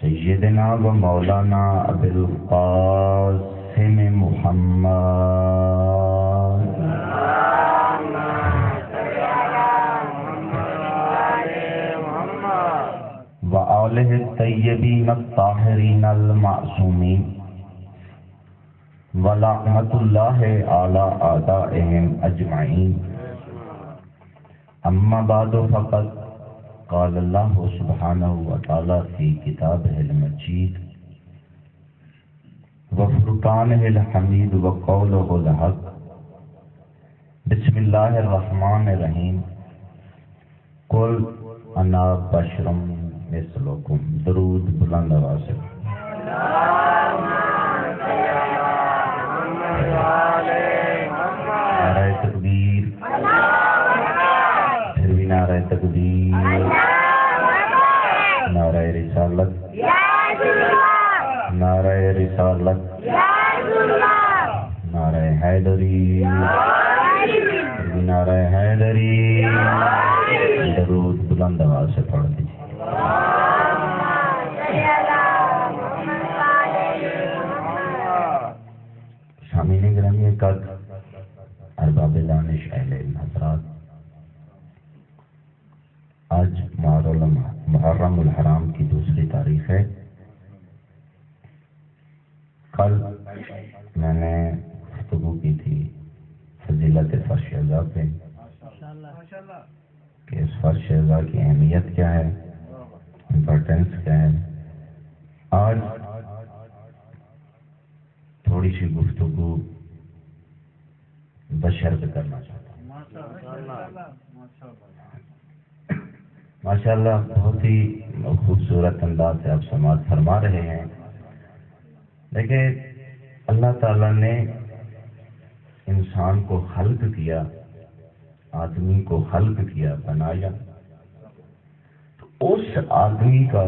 سیدنا و مولانا ابوالقاسم محمد و آلہ الطیبین الطاہرین المعصومین ولعنۃ اللہ علی اعدائہم اجمعین. اما بعد فقد قال اللہ سبحانہ وتعالی فی کتابہ المجید وفرقانہ الحمید وقولہ الحق. بسم اللہ الرحمن الرحیم. قل انا بشر مثلکم. درود بلند آواز سے. نعرہ تکبیر. پھر بھی نعرہ تکبیر. نعرہ رسالت. نعرہ رسالت. نعرہ حیدری. پھر بھی نعرہ حیدری. درود بلند آواز سے پڑھ دیجیے. شامعین گرامی قدر، ارباب دانش، اہل علم حضرات، آج محرم الحرام کی دوسری تاریخ ہے. کل میں نے گفتگو کی تھی فضیلت فرش اعضاء پہ کہ اس فرش اعضاء کی اہمیت کیا ہے، امپورٹینس کیا ہے. آج تھوڑی سی گفتگو بشر پہ کرنا چاہتا ہوں. ماشاءاللہ بہت ہی خوبصورت انداز سے آپ سماعت فرما رہے ہیں. دیکھیں، اللہ تعالیٰ نے انسان کو خلق کیا، آدمی کو خلق کیا، بنایا، تو اس آدمی کا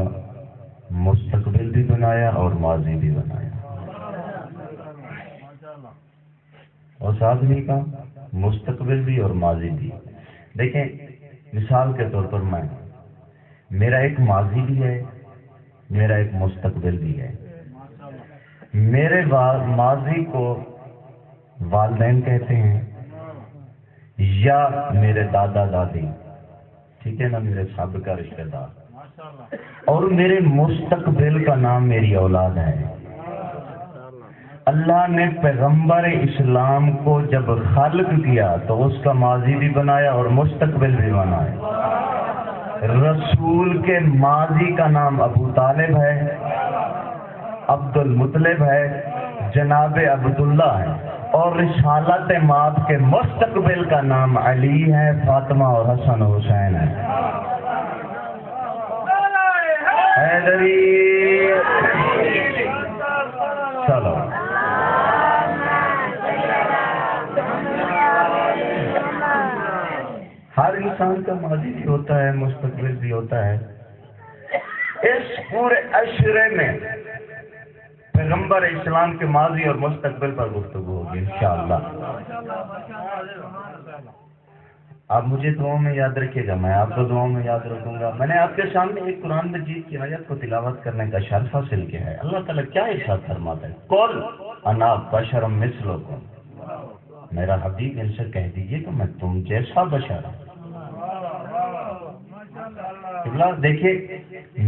مستقبل بھی بنایا اور ماضی بھی بنایا. اس آدمی کا مستقبل بھی اور ماضی بھی. دیکھیں، مثال کے طور پر میرا ایک ماضی بھی ہے، میرا ایک مستقبل بھی ہے. میرے ماضی کو والدین کہتے ہیں یا میرے دادا دادی، ٹھیک ہے نا، میرے سابقہ رشتہ دار. اور میرے مستقبل کا نام میری اولاد ہے. اللہ نے پیغمبر اسلام کو جب خلق کیا تو اس کا ماضی بھی بنایا اور مستقبل بھی بنایا. رسول کے ماضی کا نام ابو طالب ہے، عبد المطلب ہے، جناب عبداللہ ہے. اور رسالت مآب کے مستقبل کا نام علی ہے، فاطمہ اور حسن و حسین ہے. حیدری. چلو، ہر انسان کا ماضی بھی ہوتا ہے، مستقبل بھی ہوتا ہے. اس پورے عشرے میں پیغمبر اسلام کے ماضی اور مستقبل پر گفتگو ہوگی انشاءاللہ. آپ مجھے دعاؤں میں یاد رکھیے گا، میں آپ کو دعاؤں میں یاد رکھوں گا. میں نے آپ کے سامنے ایک قرآن مجید کی آیت کو تلاوت کرنے کا شرف حاصل کیا ہے. اللہ تعالیٰ کیا ارشاد فرماتا ہے؟ قل انا بشر مثلکم. میرا حبیب ان سے کہہ دیجیے کہ میں تم جیسا بشر ہوں. دیکھیے،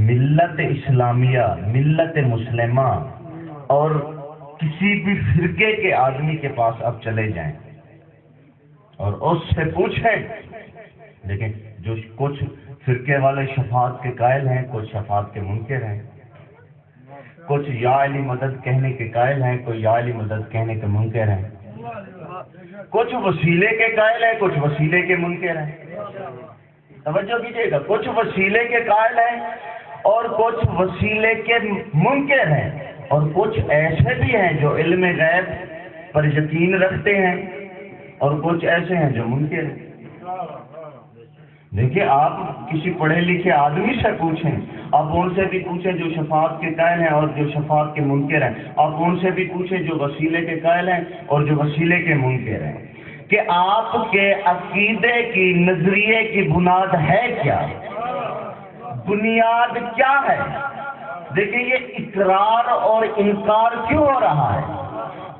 ملت اسلامیہ، ملت مسلمہ اور کسی بھی فرقے کے آدمی کے پاس آپ چلے جائیں اور اس سے پوچھیں. لیکن جو کچھ فرقے والے شفاعت کے قائل ہیں، کچھ شفاعت کے منکر ہیں. کچھ یا علی مدد کہنے کے قائل ہیں، کوئی یا علی مدد کہنے کے منکر ہیں. کچھ وسیلے کے قائل ہیں، کچھ وسیلے کے منکر ہیں. توجہ کیجیے گا، کچھ وسیلے کے قائل ہیں اور کچھ وسیلے کے منکر ہیں. اور کچھ ایسے بھی ہیں جو علم غیب پر یقین رکھتے ہیں اور کچھ ایسے ہیں جو منکر ہیں. دیکھیے، آپ کسی پڑھے لکھے آدمی سے پوچھیں، آپ ان سے بھی پوچھیں جو شفاعت کے قائل ہیں اور جو شفاعت کے منکر ہیں. آپ ان سے بھی پوچھیں جو وسیلے کے قائل ہیں اور جو وسیلے کے منکر ہیں، کہ آپ کے عقیدے کی، نظریے کی بنیاد ہے کیا؟ بنیاد کیا ہے؟ دیکھیں یہ اقرار اور انکار کیوں ہو رہا ہے؟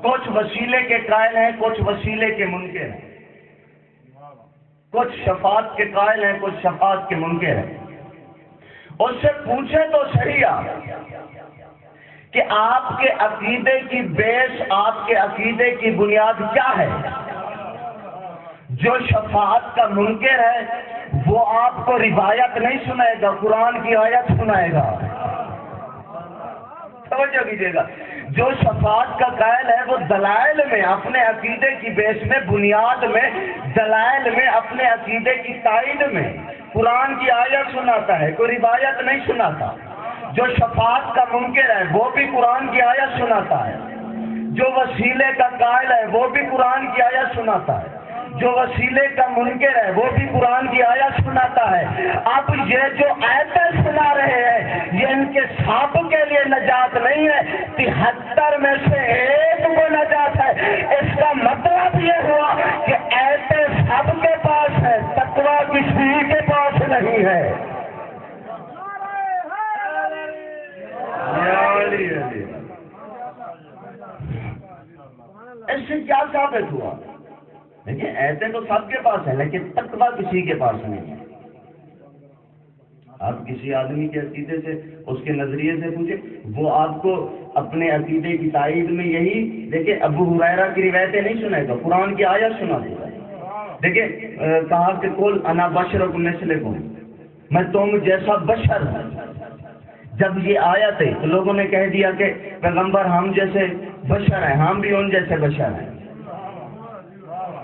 کچھ وسیلے کے قائل ہیں، کچھ وسیلے کے منکر ہیں، کچھ شفاعت کے قائل ہیں، کچھ شفاعت کے منکر ہیں۔ اس سے پوچھیں تو صحیح آپ کہ آپ کے عقیدے کی بیس، آپ کے عقیدے کی بنیاد کیا ہے؟ جو شفاعت کا منکر ہے وہ آپ کو روایت نہیں سنائے گا، قرآن کی آیت سنائے گا۔ توجہ کیجیے گا، جو شفاعت کا قائل ہے وہ دلائل میں، اپنے عقیدے کی بیس میں، بنیاد میں، دلائل میں، اپنے عقیدے کی تائید میں قرآن کی آیت سناتا ہے، کوئی روایت نہیں سناتا۔ جو شفاعت کا منکر ہے وہ بھی قرآن کی آیت سناتا ہے، جو وسیلے کا قائل ہے وہ بھی قرآن کی آیت سناتا ہے، جو وسیلے کا منکر ہے وہ بھی قرآن کی آیت سناتا ہے۔ اب یہ جو آیتیں سنا رہے ہیں یہ ان کے سب کے لیے نجات نہیں ہے، 73 میں سے ایک کو نجات ہے۔ اس کا مطلب یہ ہوا کہ آیتیں سب کے پاس ہے، تقویٰ کسی کے پاس نہیں ہے۔ اس سے کیا ثابت ہوا؟ دیکھیں ایسے تو سب کے پاس ہے لیکن تقویٰ کسی کے پاس نہیں ہے۔ آپ کسی آدمی کے عقیدے سے، اس کے نظریے سے پوچھیں، وہ آپ کو اپنے عقیدے کی تائید میں یہی دیکھیں ابو ہریرہ کی روایتیں نہیں سنائے گا، قرآن کی آیت سنا دے گا۔ دیکھیں کہا کہ قل انا بشر مثلکم، میں تم جیسا بشر ہوں۔ جب یہ آیت ہے تو لوگوں نے کہہ دیا کہ پیغمبر ہم جیسے بشر ہیں، ہم بھی ان جیسے بشر ہیں،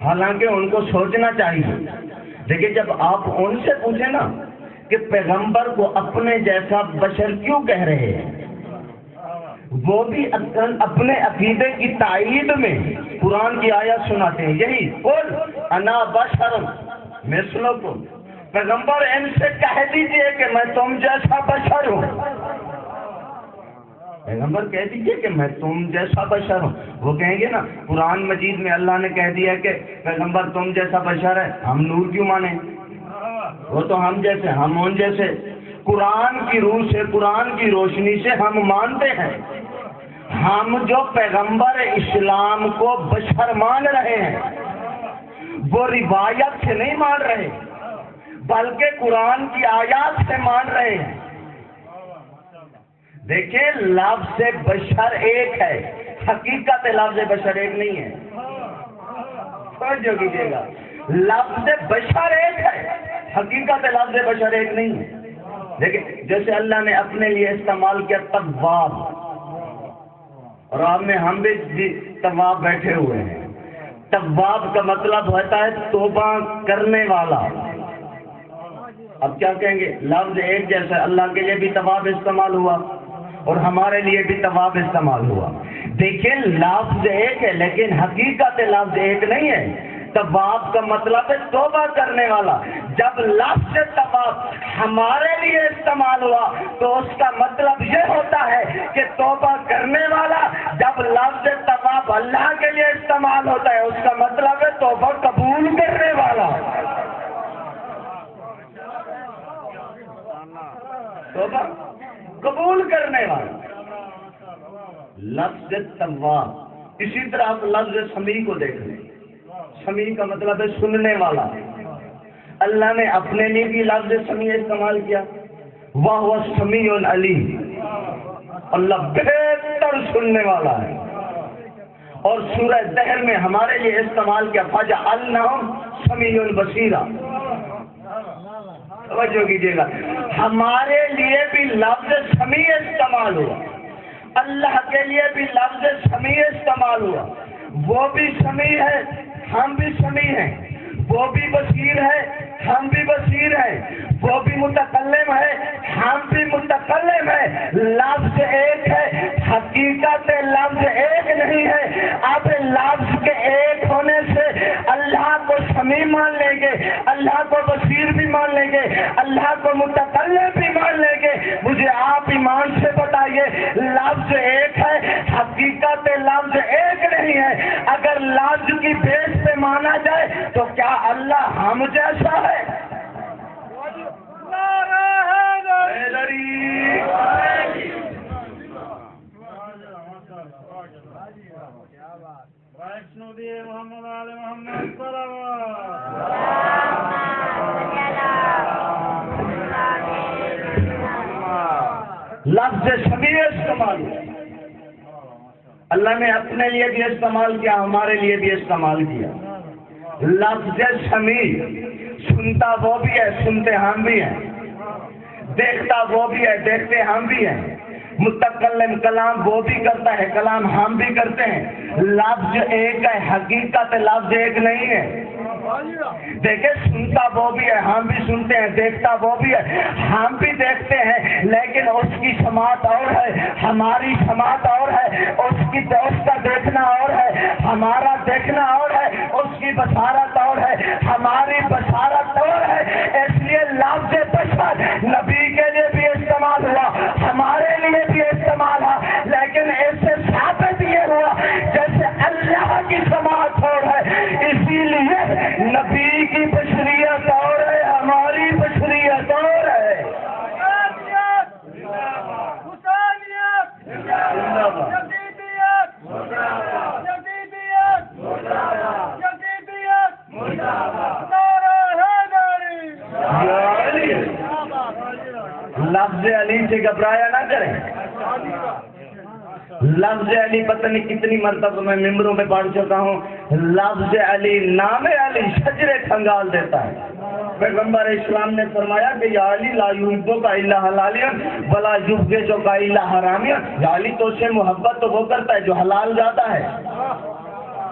حالانکہ ان کو سوچنا چاہیے۔ دیکھیں جب آپ ان سے پوچھیں نا کہ پیغمبر کو اپنے جیسا بشر کیوں کہہ رہے ہیں، وہ بھی اپنے عقیدے کی تائید میں قرآن کی آیت سناتے ہیں، یہی قل انا بشر مثلکم، پیغمبر ان سے کہہ دیجئے کہ میں تم جیسا بشر ہوں، پیغمبر کہہ دیجئے کہ میں تم جیسا بشر ہوں۔ وہ کہیں گے نا قرآن مجید میں اللہ نے کہہ دیا کہ پیغمبر تم جیسا بشر ہے، ہم نور کیوں مانیں؟ وہ تو ہم جیسے، ہم ان جیسے۔ قرآن کی روح سے، قرآن کی روشنی سے ہم مانتے ہیں، ہم جو پیغمبر اسلام کو بشر مان رہے ہیں وہ روایت سے نہیں مان رہے بلکہ قرآن کی آیات سے مان رہے ہیں۔ دیکھیں لفظ بشر ایک ہے، حقیقت لفظ بشر ایک نہیں ہے۔ توجہ کیجیے گا، لفظ بشر ایک ہے، حقیقت لفظ بشر ایک نہیں ہے۔ دیکھیں جیسے اللہ نے اپنے لیے استعمال کیا تواب، اور آپ میں ہم بھی تواب بیٹھے ہوئے ہیں۔ تواب کا مطلب ہوتا ہے توبہ کرنے والا۔ اب کیا کہیں گے، لفظ ایک جیسا، اللہ کے لیے بھی تواب استعمال ہوا اور ہمارے لیے بھی تواب استعمال ہوا۔ دیکھیں لفظ ایک ہے لیکن حقیقت لفظ ایک نہیں ہے۔ تواب کا مطلب ہے توبہ کرنے والا۔ جب لفظ تواب ہمارے لیے استعمال ہوا تو اس کا مطلب یہ ہوتا ہے کہ توبہ کرنے والا۔ جب لفظ تواب اللہ کے لیے استعمال ہوتا ہے اس کا مطلب ہے توبہ قبول کرنے والا۔ توبہ قبول کرنے والا لفظ تواب۔ اسی طرح آپ لفظ سمیع کو دیکھ لیں، سمیع کا مطلب ہے سننے والا۔ اللہ نے اپنے لیے بھی لفظ سمیع استعمال کیا، وَهُوَ السَّمِيعُ الْعَلِيمُ، اللہ بہتر سننے والا ہے۔ اور سورہ دہر میں ہمارے لیے استعمال کیا، فَجَعَلْنَاهُ سَمِيعًا بَصِيرًا۔ توجہ کیجیے گا، ہمارے لیے بھی لفظ سمیع استعمال ہوا، اللہ کے لیے بھی لفظ سمیع استعمال ہوا۔ وہ بھی سمیع ہے، ہم بھی سمیع ہیں، وہ بھی بصیر ہے، ہم بھی بصیر ہیں، وہ بھی متکلم ہے، ہم بھی متکلم ہیں۔ لفظ ایک ہے، حقیقت لفظ ایک نہیں ہے۔ اب لفظ کے ایک ہونے سے اللہ کو سمیع مان لیں گے، اللہ کو بصیر بھی مان لیں گے، اللہ کو متکلم بھی مان لیں گے۔ مجھے آپ ایمان سے بتائیے، لفظ ایک ہے، حقیقت لفظ ایک نہیں ہے۔ اگر لفظ کی بیس پہ مانا جائے تو کیا اللہ ہم جیسا ہے؟ لفظ سمیع استعمال ہوا، اللہ نے اپنے لیے بھی استعمال کیا، ہمارے لیے بھی استعمال کیا۔ لفظ سمیع، سنتا وہ بھی ہے، سنتے ہم بھی ہیں، دیکھتا وہ بھی ہے، دیکھتے ہم بھی ہیں، متکلم کلام وہ بھی کرتا ہے، کلام ہم بھی کرتے ہیں۔ لفظ ایک ہے، حقیقت لفظ ایک نہیں ہے۔ دیکھیں، سنتا وہ بھی ہے، ہم بھی سنتے ہیں، دیکھتا وہ بھی ہے، ہم بھی دیکھتے ہیں، لیکن اس کی سماعت اور ہے، ہماری سماعت اور ہے، اس کا دیکھنا اور ہے، ہمارا دیکھنا اور ہے، اس کی بصارت اور ہے، ہماری بصارت اور ہے۔ اس لیے لفظ بشر نبی کے لیے بھی استعمال ہوا، ہمارے لیے بھی استعمال ہوا، لیکن اس سے ثابت یہ ہوا جیسے اللہ کی سماعت اور ہے، اسی لیے نبی کی بشریت اور ہے، ہماری بشریت اور ہے۔ لفظ علی سے گھبرایا نہ کریں۔ لفظ علی پتہ نہیں کتنی مرتبہ میں ممبروں میں پڑھ چکا ہوں، لفظ علی، نام علی شجرے کھنگال دیتا ہے۔ پیغمبر اسلام نے فرمایا کہ یا علی لا یحبک الا حلالا ولا یبغضک الا حراما، یا علی تو سے محبت تو وہ کرتا ہے جو حلال زیادہ ہے،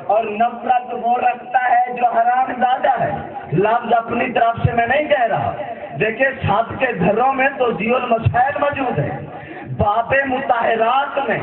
اور نفرت وہ رکھتا ہے جو حرام زیادہ ہے۔ لفظ اپنی طرف سے میں نہیں کہہ رہا۔ دیکھیں، سب کے گھروں میں تو ذی المسائل موجود ہے، باب مطہرات میں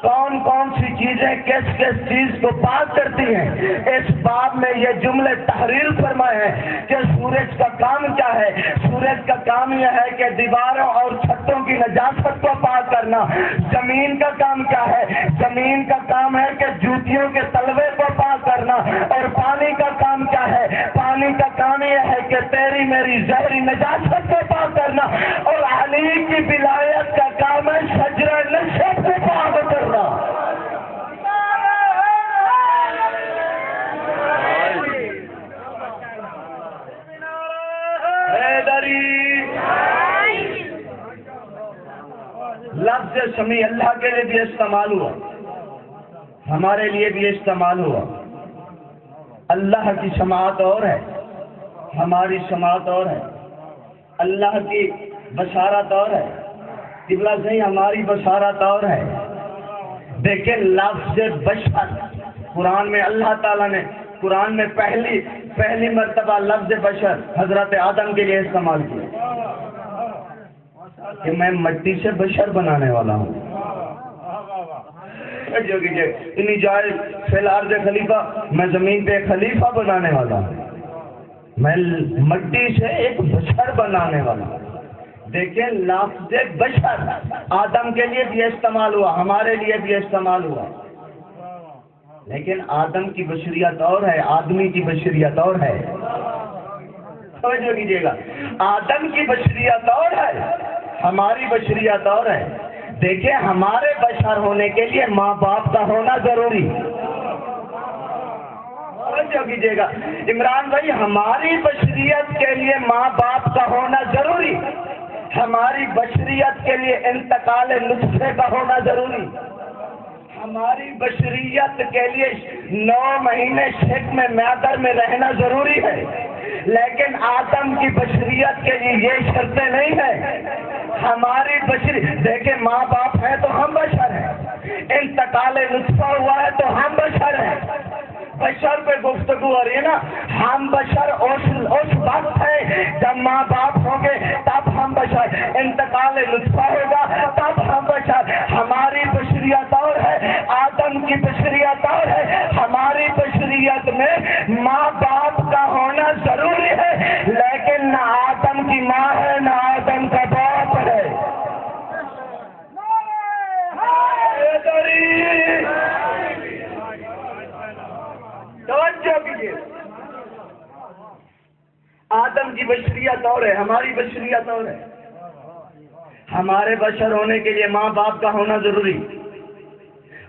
کون کون سی چیزیں کس کس چیز کو پاک کرتی ہیں، اس باب میں یہ جملے تحریر فرمائے ہیں کہ سورج کا کام کیا ہے۔ سورج کا کام یہ ہے کہ دیواروں اور چھتوں کی نجاست کو پاک کرنا۔ زمین کا کام کیا ہے؟ زمین کا کام ہے کہ جوتیوں کے تلوے کو پاک کرنا۔ اور پانی کا کام کیا ہے؟ پانی کا کام یہ ہے کہ تیری میری زہری نجاست کو پاک کرنا۔ اور علی کی ولایت کا کام ہے شجرہ نشب کو پاک کرنا۔ لفظ سمیع اللہ کے لیے بھی استعمال ہوا، ہمارے لیے بھی استعمال ہوا۔ اللہ کی سماعت اور ہے، ہماری سماعت اور ہے، اللہ کی بصارت اور ہے، قبلہ سے ہماری بصارت اور ہے۔ دیکھیں، لفظ بشر قرآن میں اللہ تعالیٰ نے قرآن میں پہلی مرتبہ لفظ بشر حضرت آدم کے لیے استعمال کیا کہ میں مٹی سے بشر بنانے والا ہوں۔ جو کہ انی جائے فی الارض خلیفہ، میں زمین پہ خلیفہ بنانے والا ہوں، میں مٹی سے ایک بشر بنانے والا ہوں۔ دیکھیں، لفظ بشر آدم کے لیے بھی استعمال ہوا، ہمارے لیے بھی استعمال ہوا، لیکن آدم کی بشریت اور ہے، آدمی کی بشریت اور ہے۔ توجہ کیجیے گا، آدم کی بشریت اور ہے، ہماری بشریت اور ہے۔ دیکھیں، ہمارے بشر ہونے کے لیے ماں باپ کا ہونا ضروری۔ توجہ کیجیے گا عمران بھائی، ہماری بشریت کے لیے ماں باپ کا ہونا ضروری، ہماری بشریت کے لیے انتقال نطفے کا ہونا ضروری، ہماری بشریت کے لیے 9 مہینے شک میں میادر میں رہنا ضروری ہے، لیکن آدم کی بشریت کے لیے یہ شرطیں نہیں ہیں۔ ہماری بشریت، دیکھیں، ماں باپ ہیں تو ہم بشر ہیں، انتقال نطفہ ہوا ہے تو ہم بشر ہیں۔ بشر پہ گفتگو ہو رہی ہے نا، ہم بشر اس وقت ہے جب ماں باپ ہوں گے تب ہم بشر، انتقال نطفہ ہوگا تب ہم بشر۔ ہماری بشریت اور ہے، آدم کی بشریت اور ہے۔ ہماری بشریت میں ماں باپ کا ہونا ضروری ہے، لیکن نہ آدم کی ماں ہے نہ آدم کا باپ ہے۔ توجہ کیجیے، آدم کی بشریت اور ہے، ہماری بشریت اور ہے۔ ہمارے بشر ہونے کے لیے ماں باپ کا ہونا ضروری،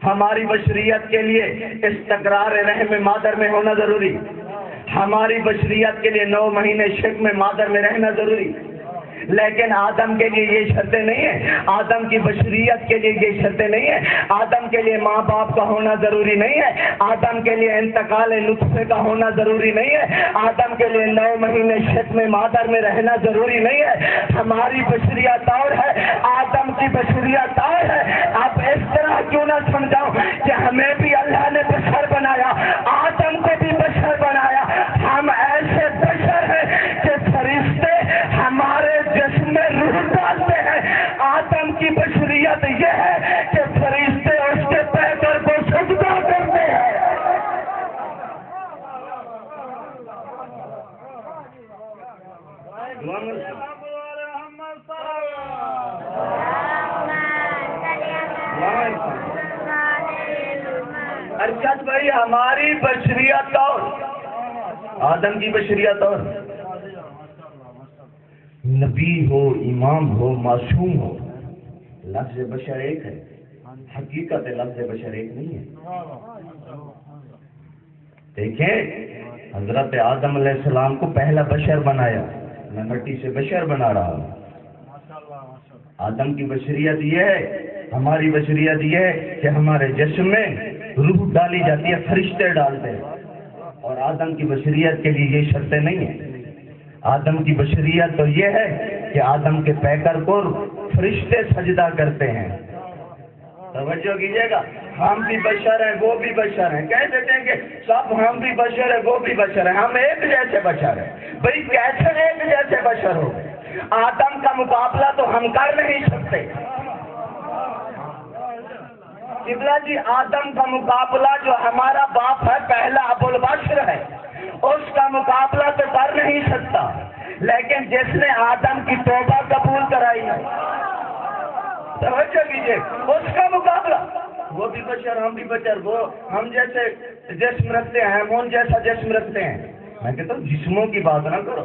ہماری بشریت کے لیے استقرار رحم مادر میں ہونا ضروری، ہماری بشریت کے لیے 9 مہینے شک میں مادر میں رہنا ضروری، لیکن آدم کے لیے یہ شرطیں نہیں ہیں، آدم کی بشریت کے لیے یہ شرطیں نہیں ہیں، آدم کے لیے ماں باپ کا ہونا ضروری نہیں ہے، آدم کے لیے انتقال نطفے کا ہونا ضروری نہیں ہے، آدم کے لیے 9 مہینے شک میں مادر میں رہنا ضروری نہیں ہے۔ ہماری بشریت اور ہے، آدم کی بشریت اور ہے۔ اب اس طرح کیوں نہ سمجھاؤں کہ ہمیں بھی اللہ نے بشر بنایا، آدم کو بھی بشر بنایا، ہم ایسے بشر ہیں کہ فرشتے ہمارے جسم میں روح ڈالتے ہیں۔ آدم کی بشریت یہ ہے کہ فرشتے اس کے پیکر کو سجدہ کرتے ہیں۔ ارشد بھائی، ہماری بشریت اور آدم کی بشریت اور، نبی ہو، امام ہو، معصوم ہو، لفظ بشر ایک ہے، حقیقت لفظ بشر ایک نہیں ہے۔ دیکھیں، حضرت آدم علیہ السلام کو پہلا بشر بنایا، میں مٹی سے بشر بنا رہا ہوں۔ آدم کی بشریت یہ ہے، ہماری بشریت یہ ہے کہ ہمارے جسم میں روح ڈالی جاتی ہے، فرشتے ڈالتے ہیں، اور آدم کی بشریت کے لیے یہ شرطیں نہیں ہیں۔ آدم کی بشریت تو یہ ہے کہ آدم کے پیکر کو فرشتے سجدہ کرتے ہیں۔ توجہ کیجیے گا، ہم بھی بشر ہیں، وہ بھی بشر ہیں، کہہ دیتے ہیں کہ سب ہم بھی بشر ہیں، وہ بھی بشر ہیں، ہم ایک جیسے بشر ہیں۔ بھئی کیسے ایک جیسے بشر ہو گئے؟ آدم کا مقابلہ تو ہم کر نہیں سکتے۔ قبلہ جی، آدم کا مقابلہ جو ہمارا باپ ہے، پہلا ابو البشر ہے، اس کا مقابلہ تو کر نہیں سکتا، لیکن جس نے آدم کی توبہ قبول کرائی ہے، توجہ کیجیے، اس کا مقابلہ، وہ بھی بشر، ہم بھی بشر، وہ ہم جیسے جسم رکھتے ہیں، ہم ان جیسا جسم رکھتے ہیں۔ میں کہتا ہوں جسموں کی بات نہ کرو۔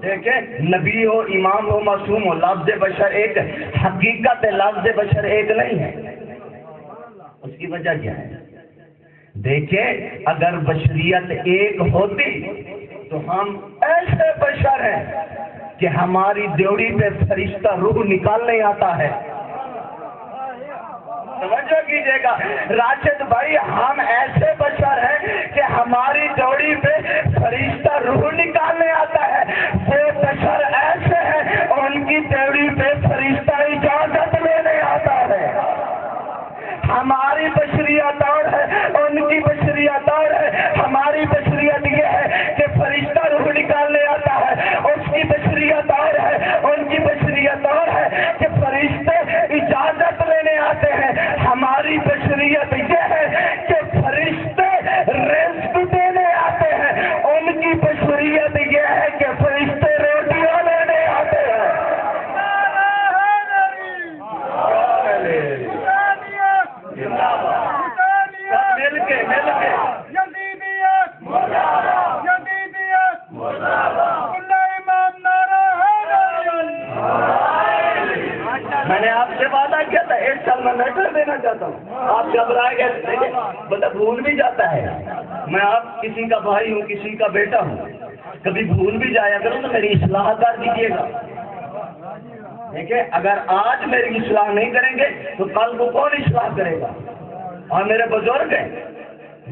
دیکھیں، نبی ہو، امام ہو، معصوم ہو، لفظ بشر ایک ہے، حقیقت لفظ بشر ایک نہیں ہے۔ اس کی وجہ کیا ہے؟ دیکھیں، اگر بشریت ایک ہوتی تو ہم ایسے بشر ہیں کہ ہماری ڈیوڑی پہ فرشتہ روح نکالنے آتا ہے۔ توجہ کیجیے گا راشد بھائی، ہم ایسے بشر ہیں کہ ہماری ڈیوڑی پہ فرشتہ روح نکالنے آتا ہے۔ وہ بشر ایسے ہیں ان کی ڈیوڑی پہ فرشتہ اجازت لینے آتا ہے۔ ہماری بشریت اور ہے، ان کی بشریت اور ہے۔ ہماری بشریت یہ ہے کہ فرشتہ روح نکالنے آتا ہے، اس کی بشریت اور ہے، ان کی بشریت اور ہے کہ فرشتے اجازت لینے آتے ہیں۔ ہماری بشریت یہ ہے کہ فرشتے رزق دینے آتے ہیں، ان کی بشریت یہ ہے کہ فرشتے روٹیاں لینے آتے ہیں۔ میں نے آپ سے وعدہ کیا تھا، 1 سال میں لیٹر دینا چاہتا ہوں، آپ گھبرائے گئے، بندہ بھول بھی جاتا ہے۔ میں آپ کسی کا بھائی ہوں، کسی کا بیٹا ہوں، کبھی بھول بھی جایا کروں تو میری اصلاح کر دیجیے گا۔ دیکھیں، اگر آج میری اصلاح نہیں کریں گے تو کل کو کون اصلاح کرے گا؟ اور میرے بزرگ ہیں،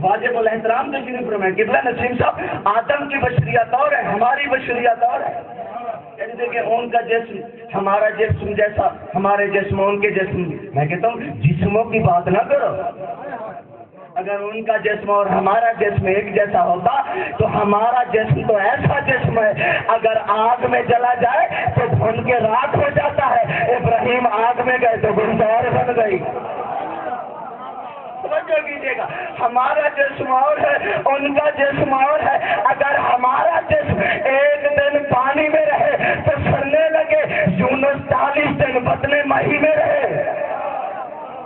واجب الاحترام تشریف فرمائیں، قبلہ نسیم صاحب، آدم کی بشریت اور ہے، ہماری بشریت اور ہے۔ کہ ان کا جسم ہمارا جسم جیسا، ہمارے جسم ان کے جسم، میں کہتا ہوں جسموں کی بات نہ کرو۔ اگر ان کا جسم اور ہمارا جسم ایک جیسا ہوتا تو ہمارا جسم تو ایسا جسم ہے، اگر آگ میں جلا جائے تو بھن کے راکھ ہو جاتا ہے۔ ابراہیم آگ میں گئے تو گلزار بن گئی۔ توجہ کیجیے گا، ہمارا جسم اور ہے، ان کا جسم اور ہے۔ اگر ہمارا جسم ایک دن پانی میں رہے تو سڑنے لگے، یونس 40 دن بطن ماہی میں رہے۔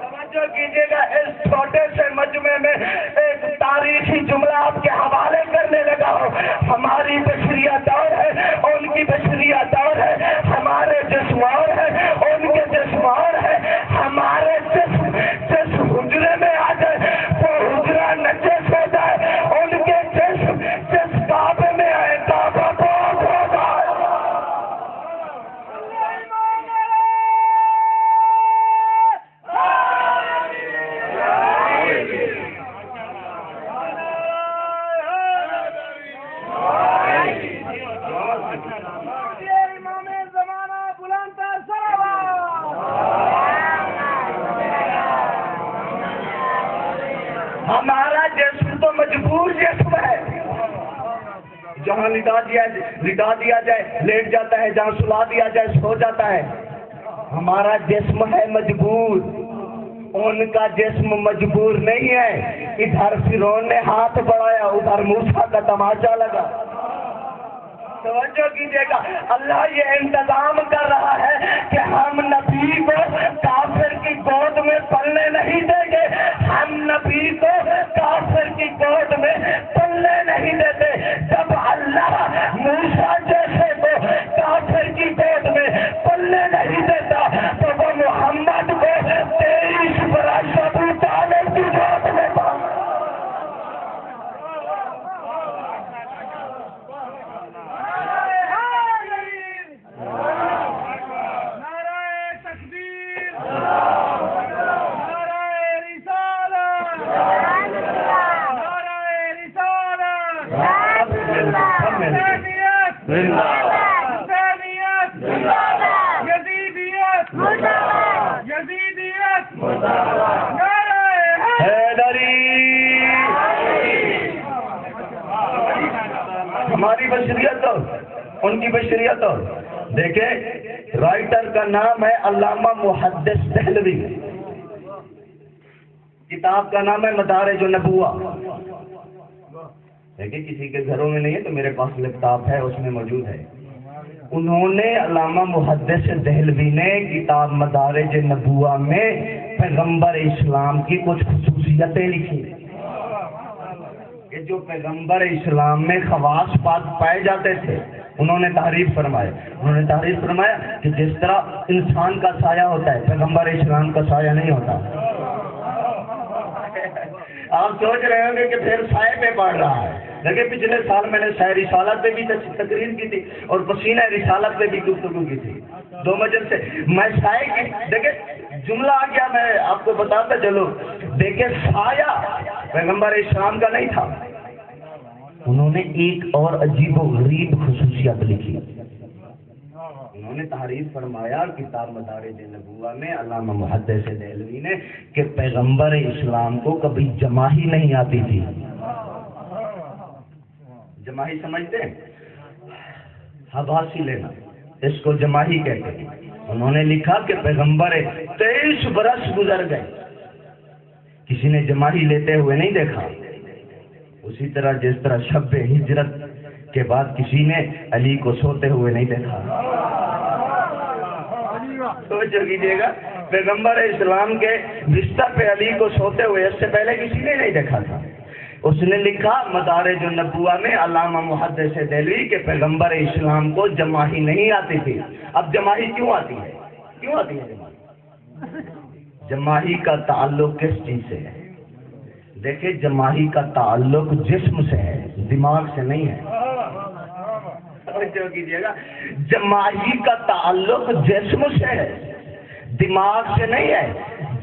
توجہ کیجیے گا، اس چھوٹے سے مجمع میں ایک تاریخی جملہ آپ کے حوالے کرنے لگا ہوں۔ ہماری بشریت اور ہے، ان کی بشریت اور ہے، ہمارے جسم اور ہے، ان کے جسم اور ہے۔ ہمارے جسم ہمارا جسم تو مجبور جسم ہے، جہاں لٹا دیا جائے لیٹ جاتا ہے، جہاں سلا دیا جائے سو جاتا ہے۔ ہمارا جسم ہے مجبور، ان کا جسم مجبور نہیں ہے۔ ادھر فرعون نے ہاتھ بڑھایا، ادھر موسیٰ کا تماشا لگا۔ توجہ کیجیے گا، اللہ یہ انتظام کر رہا ہے کہ ہم نبی کو کافر کی گود میں پلنے نہیں دیں گے، ہم نبی کو کافر کی گود میں پلنے نہیں دیتے۔ جب اللہ موسیٰ جیسے کو کافر کی گود میں پلنے نہیں دیتا تو وہ محمد کو 23 برس ابو طالب کی گود میں پاتا۔ ہماری بشریت اور ان کی بشریت اور دیکھیں، رائٹر کا نام ہے علامہ محدث دہلوی، کتاب کا نام ہے مدارج النبوہ۔ دیکھیں کسی کے گھروں میں نہیں ہے تو میرے پاس لیپ ٹاپ ہے، اس میں موجود ہے۔ انہوں نے علامہ محدث دہلوی نے کتاب مدارج النبوہ میں پیغمبر اسلام کی کچھ خصوصیتیں لکھی کہ جو پیغمبر اسلام میں خواص پائے جاتے تھے، انہوں نے تعریف فرمایا کہ جس طرح انسان کا سایہ ہوتا ہے، پیغمبر اسلام کا سایہ نہیں ہوتا۔ آپ سوچ رہے ہوں گے کہ پھر سائے پہ پڑھ رہا ہے، لیکن پچھلے سال میں نے سایہ رسالت پہ بھی تقریر کی تھی اور پسینہ رسالت پہ بھی گفتگو کی تھی، 2 مجلس سے میں سائے کی دیکھیں جملہ آ گیا، میں آپ کو بتاتا چلو۔ دیکھیں سایہ پیغمبر اسلام کا نہیں تھا، انہوں نے ایک اور عجیب و غریب خصوصیت لکھی۔ انہوں نے تعریف فرمایا کتاب مدارج النبوہ میں علامہ محدث دہلوی نے کہ پیغمبر اسلام کو کبھی جماہی نہیں آتی تھی۔ جماہی سمجھتے ہیں؟ حواسی لینا، اس کو جماہی کہتے ہیں۔ انہوں نے لکھا کہ پیغمبر 23 برس گزر گئے، کسی نے جماہی لیتے ہوئے نہیں دیکھا۔ اسی طرح جس طرح شب ہجرت کے بعد کسی نے علی کو سوتے ہوئے نہیں دیکھا۔ توجہ کیجیے گا، پیغمبر اسلام کے بستر پہ علی کو سوتے ہوئے اس سے پہلے کسی نے نہیں دیکھا تھا۔ اس نے لکھا مدارج النبوہ میں علامہ محدث دہلوی کہ پیغمبر اسلام کو جماہی نہیں آتی تھی۔ اب جماہی کیوں آتی ہے جماہی؟ جماہی کا تعلق کس چیز سے ہے؟ دیکھیں جماہی کا تعلق جسم سے ہے، دماغ سے نہیں ہے۔ توجہ کیجیے گا، جماہی کا تعلق جسم سے ہے، دماغ سے نہیں ہے۔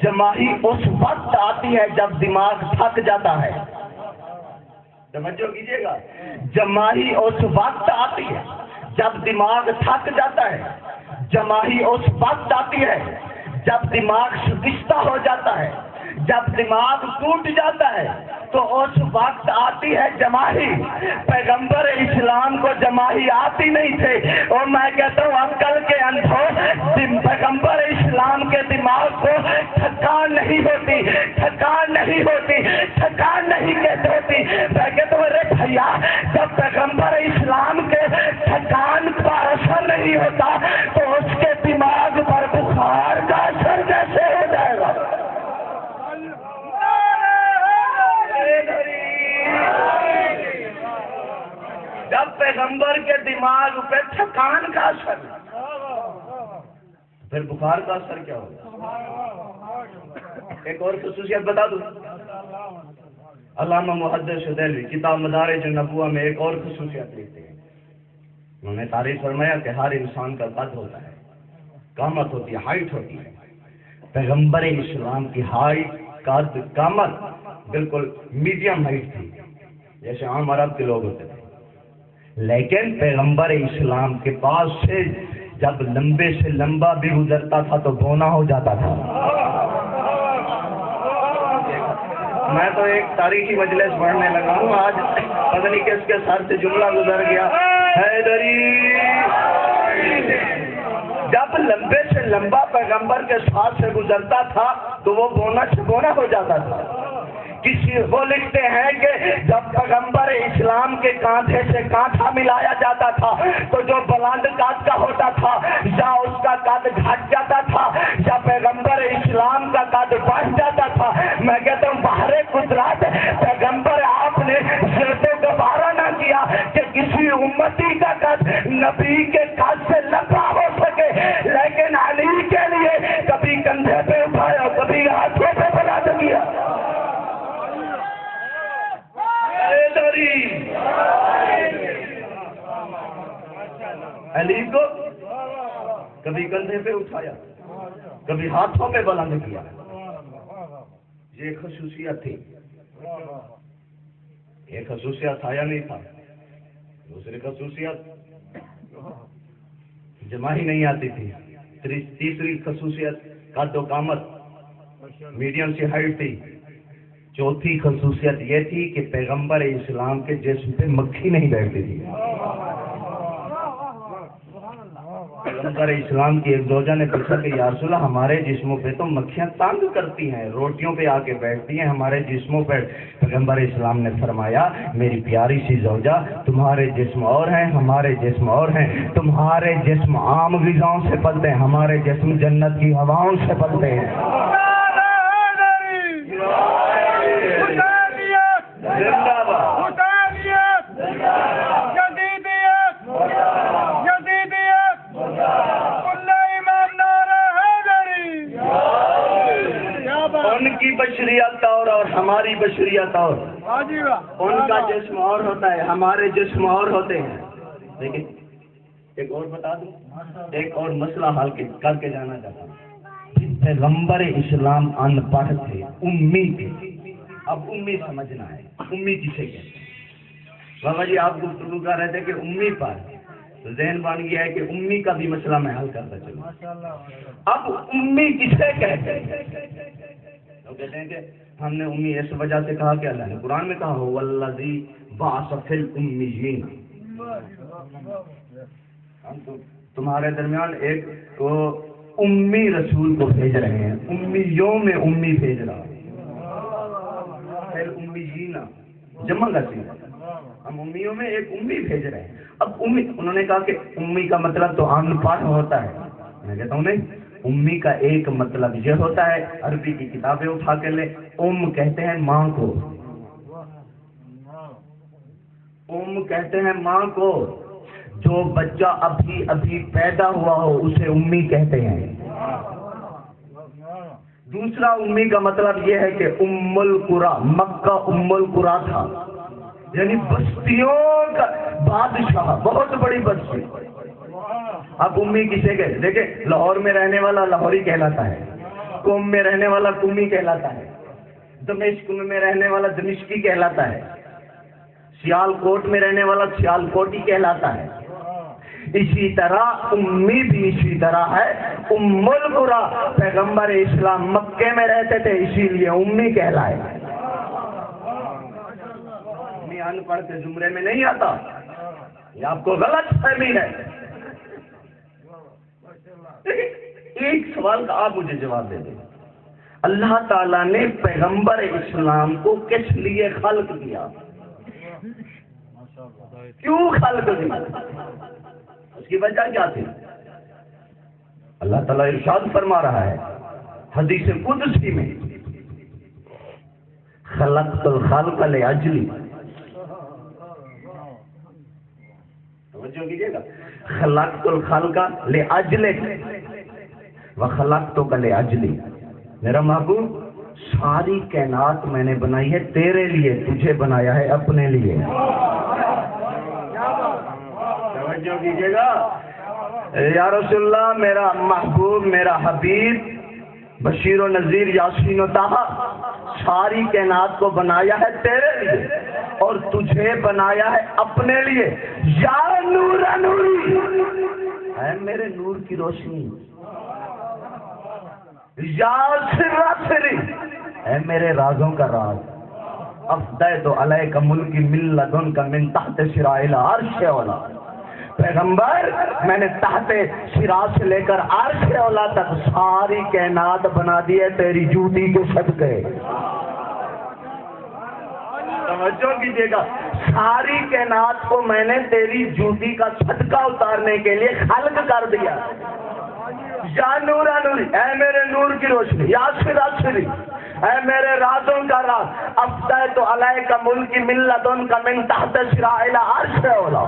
جماہی اس وقت آتی ہے جب دماغ تھک جاتا ہے۔ توجہ کیجیے گا، جماہی اس وقت آتی ہے جب دماغ تھک جاتا ہے۔ جماہی اس وقت آتی ہے جب دماغ شکستہ ہو جاتا ہے، جب دماغ ٹوٹ جاتا ہے تو اس وقت آتی ہے جماہی۔ پیغمبر اسلام کو جماہی آتی نہیں تھے، اور میں کہتا ہوں عقل کے اندھوں، پیغمبر اسلام کے دماغ کو تھکان نہیں ہوتی، تھکان نہیں کہتے ہوتی۔ میں کہتا ہوں ارے بھیا، جب پیغمبر اسلام کے تھکان کا اثر نہیں ہوتا تو اس کے دماغ پر بخار کا اثر کیسے ہو جائے گا؟ جب پیغمبر کے دماغ پہ تھکان کا اثر، پھر بخار کا اثر کیا ہوگا؟ ایک اور خصوصیت بتا دوں، علامہ محدث دہلوی کتاب مدارج النبوہ میں ایک اور خصوصیت لکھتے ہیں۔ انہوں نے تعریف فرمایا کہ ہر انسان کا قد ہوتا ہے، قامت ہوتی ہے، ہائٹ ہوتی ہے۔ پیغمبر اسلام کی ہائٹ، قد، قامت بالکل میڈیم ہائٹ تھی، جیسے عام عرب کے لوگ ہوتے تھے۔ لیکن پیغمبر اسلام کے پاس سے جب لمبے سے لمبا بھی گزرتا تھا تو بونا ہو جاتا تھا۔ میں تو ایک تاریخی مجلس پڑھنے لگا ہوں آج، پتہ نہیں کس کے سر سے جملہ گزر گیا، حیدری جب لمبے سے لمبا پیغمبر کے ساتھ سے گزرتا تھا تو وہ بونا چھپونا ہو جاتا تھا۔ وہ لکھتے ہیں کہ جب پیغمبر اسلام کے کانٹھے سے کانٹھا ملایا جاتا تھا تو جو بلند قد کا ہوتا تھا یا اس کا قد گھٹ جاتا تھا یا پیغمبر اسلام کا قد بڑھ جاتا تھا۔ میں کہتا ہوں باہر قدرت پیغمبر آپ نے شرط گوارا نہ کیا کہ کسی امتی کا قد نبی کے قد سے لمبا ہو سکے، لیکن علی کے لیے کبھی کندھے پہ اٹھایا کبھی ہاتھوں پہ بلند کیا۔ علی کو کبھی کندھے پہ اٹھایا کبھی ہاتھوں پہ بلند کیا، یہ خصوصیت تھی۔ ایک خصوصیت آیا نہیں تھا، دوسری خصوصیت جمع ہی نہیں آتی تھی، تیسری خصوصیت قد و قامت میڈیم سی ہائٹ تھی، چوتھی خصوصیت یہ تھی کہ پیغمبر اسلام کے جسم پہ مکھی نہیں بیٹھتی تھی۔ پیغمبر اسلام کی ایک زوجہ نے پوچھا کہ یا رسول اللہ ہمارے جسموں پہ تو مکھیاں تنگ کرتی ہیں، روٹیوں پہ آ کے بیٹھتی ہیں، ہمارے جسموں پہ۔ پیغمبر اسلام نے فرمایا میری پیاری سی زوجہ تمہارے جسم اور ہیں ہمارے جسم اور ہیں، تمہارے جسم عام غذاؤں سے پلتے ہیں، ہمارے جسم جنت کی ہواؤں سے پلتے ہیں۔ ان کی بشریت اور ہماری بشریت اور، ان کا جسم اور ہوتا ہے ہمارے جسم اور ہوتے ہیں۔ لیکن ایک اور بتا دوں، ایک اور مسئلہ حل کر کے جانا چاہتا ہوں۔ پیغمبر اسلام ان پڑھ تھے، امی تھے۔ اب امی سمجھنا ہے، امی کسے کہتے ہیں؟ بابا جی آپ گفتگو کر رہے تھے کہ امی پر ذہن بن گیا ہے کہ امی کا بھی مسئلہ میں حل کرتا چلوں۔ اب امی کسے کہتے ہیں؟ تو کہتے ہیں کہ ہم نے امی اس وجہ سے کہا کہ اللہ نے قرآن میں کہا هو الذی بعث فی الامیین، ہم تو تمہارے درمیان ایک تو امی رسول کو بھیج رہے ہیں، امیوں میں امی بھیج رہا ہے، امیین جمع کرتی ہیں، ہم امیوں میں ایک امی بھیج رہے ہیں۔ اب امی، انہوں نے کہا کہ امی کا مطلب تو ان پڑھ ہوتا ہے، میں کہتا ہوں نہیں، امی کا ایک مطلب یہ ہوتا ہے، عربی کی کتابیں اٹھا کے لے، کہتے ہیں ماں کو، کہتے ہیں ماں کو، جو بچہ ابھی ابھی پیدا ہوا ہو اسے امی کہتے ہیں۔ دوسرا امی کا مطلب یہ ہے کہ ام القریٰ، مکہ ام القریٰ تھا، یعنی بستیوں کا بادشاہ، بہت بڑی بستی۔ اب امی کسے کہتے؟ دیکھیں لاہور میں رہنے والا لاہوری کہلاتا ہے، قوم میں رہنے والا قومی کہلاتا ہے، دمشق میں رہنے والا دمشقی کہلاتا ہے، سیال کوٹ میں رہنے والا سیال کوٹی کہلاتا ہے۔ اسی طرح امی بھی اسی طرح ہے، ام القریٰ، پیغمبر اسلام مکے میں رہتے تھے اسی لیے امی کہلائے۔ امی ان پڑھ کے زمرے میں نہیں آتا، یہ آپ کو غلط فہمی ہے۔ ایک سوال کا آپ مجھے جواب دے دیں، اللہ تعالیٰ نے پیغمبر اسلام کو کس لیے خلق کیا؟ کیوں خلق کیا؟ اس کی وجہ کیا تھی؟ اللہ تعالیٰ ارشاد فرما رہا ہے حدیث قدسی میں، خلقت الخلق لاجلی، توجہ کیجیے گا، خلقت الخلق لاجلک وخلقتک لاجلی، میرا محبوب ساری کائنات میں نے بنائی ہے تیرے لیے، تجھے بنایا ہے اپنے لیے۔ توجہ کیجیے گا، یا رسول اللہ، میرا محبوب، میرا حبیب، بشیر و نذیر، یاسین و طٰہٰ، ساری کائنات کو بنایا ہے تیرے لیے اور تجھے بنایا ہے اپنے لیے۔ یا نور نوری، اے میرے نور کی روشنی، یا سر سری، اے میرے رازوں کا راز، افدیت علیک ملکی من لدنک من تحت شرائل عرش اولا، پیغمبر میں نے تحت شراء سے لے کر عرش اولا تک ساری کائنات بنا دی ہے تیری جوتی کے صدقے. توجہ کیجیے گا، ساری کائنات کو میں نے تیری جوتی کا صدقہ اتارنے کے لیے خلق کر دیا. یا نور نوری، اے میرے نور کی روشنی، یا سری، اے میرے رازوں کا راز، افدیت علیک ملکی من لدنک من تحت شرائل عرش اولا،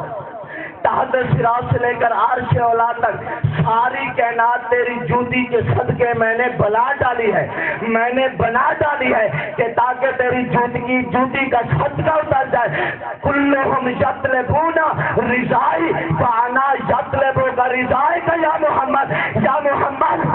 تحت شراء سے لے کر عرش اولا تک ساری کائنات تیری جوتی کے صدقے میں نے بنا ڈالی ہے، میں نے بنا ڈالی ہے کہ تاکہ تیری جوتی کا صدقہ اتر جائے. کلہم یطلبون رضائی فانا یطلبک رضائک یا محمد. یا محمد،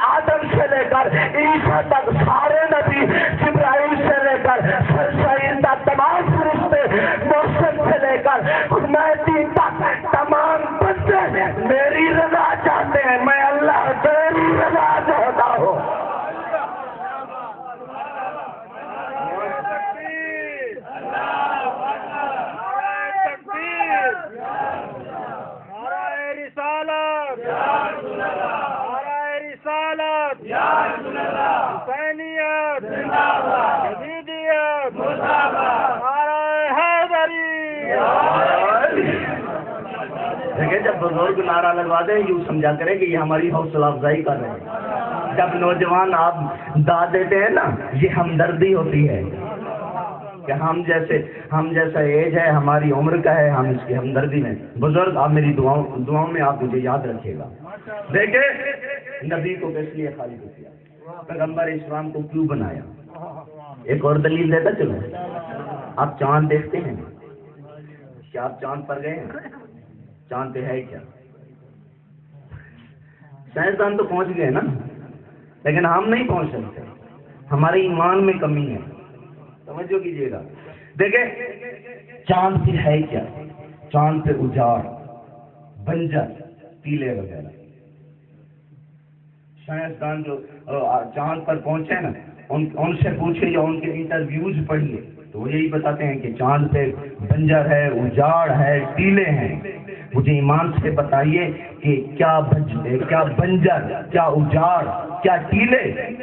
آدم سے لے کر عیسیٰ تک سارے نبی، جبرائیل سے لے کر سرسعید تک تمام فرشتے، محسن سے لے کر حمیدی تک تمام بندے میری رضا چاہتے ہیں، میں اللہ تیری رضا چاہتا ہوں. دیکھیں، جب بزرگ نعرہ لگوا دیں یوں سمجھا کریں کہ یہ ہماری حوصلہ افزائی کر رہے ہیں. جب نوجوان آپ داد دیتے ہیں نا، یہ ہمدردی ہوتی ہے کہ ہم جیسا ایج ہے، ہماری عمر کا ہے، ہم اس کی ہمدردی میں. بزرگ، آپ میری دعاؤں میں آپ مجھے یاد رکھیے گا. دیکھیں، نبی کو کس لیے خالق کیا، پیغمبر اسلام کو کیوں بنایا. ایک اور دلیل دیتا چلو. آپ چاند دیکھتے ہیں، کیا آپ چاند پر گئے ہیں؟ چاند پہ ہے کیا؟ سائنسدان تو پہنچ گئے نا، لیکن ہم نہیں پہنچ سکتے، ہمارے ایمان میں کمی ہے. توجہ کیجیے گا. دیکھیں، چاند پہ ہے کیا؟ چاند پہ اجاڑ، بنجر، ٹیلے وغیرہ. سائنسدان جو چاند پر پہنچے نا، ان سے پوچھے یا ان کے انٹرویوز پڑھیے تو وہ یہی بتاتے ہیں کہ چاند پہ بنجر ہے، اجاڑ ہے، ٹیلے ہیں. مجھے ایمان سے بتائیے کہ کیا بنجر، کیا اجاڑ، کیا ٹیلے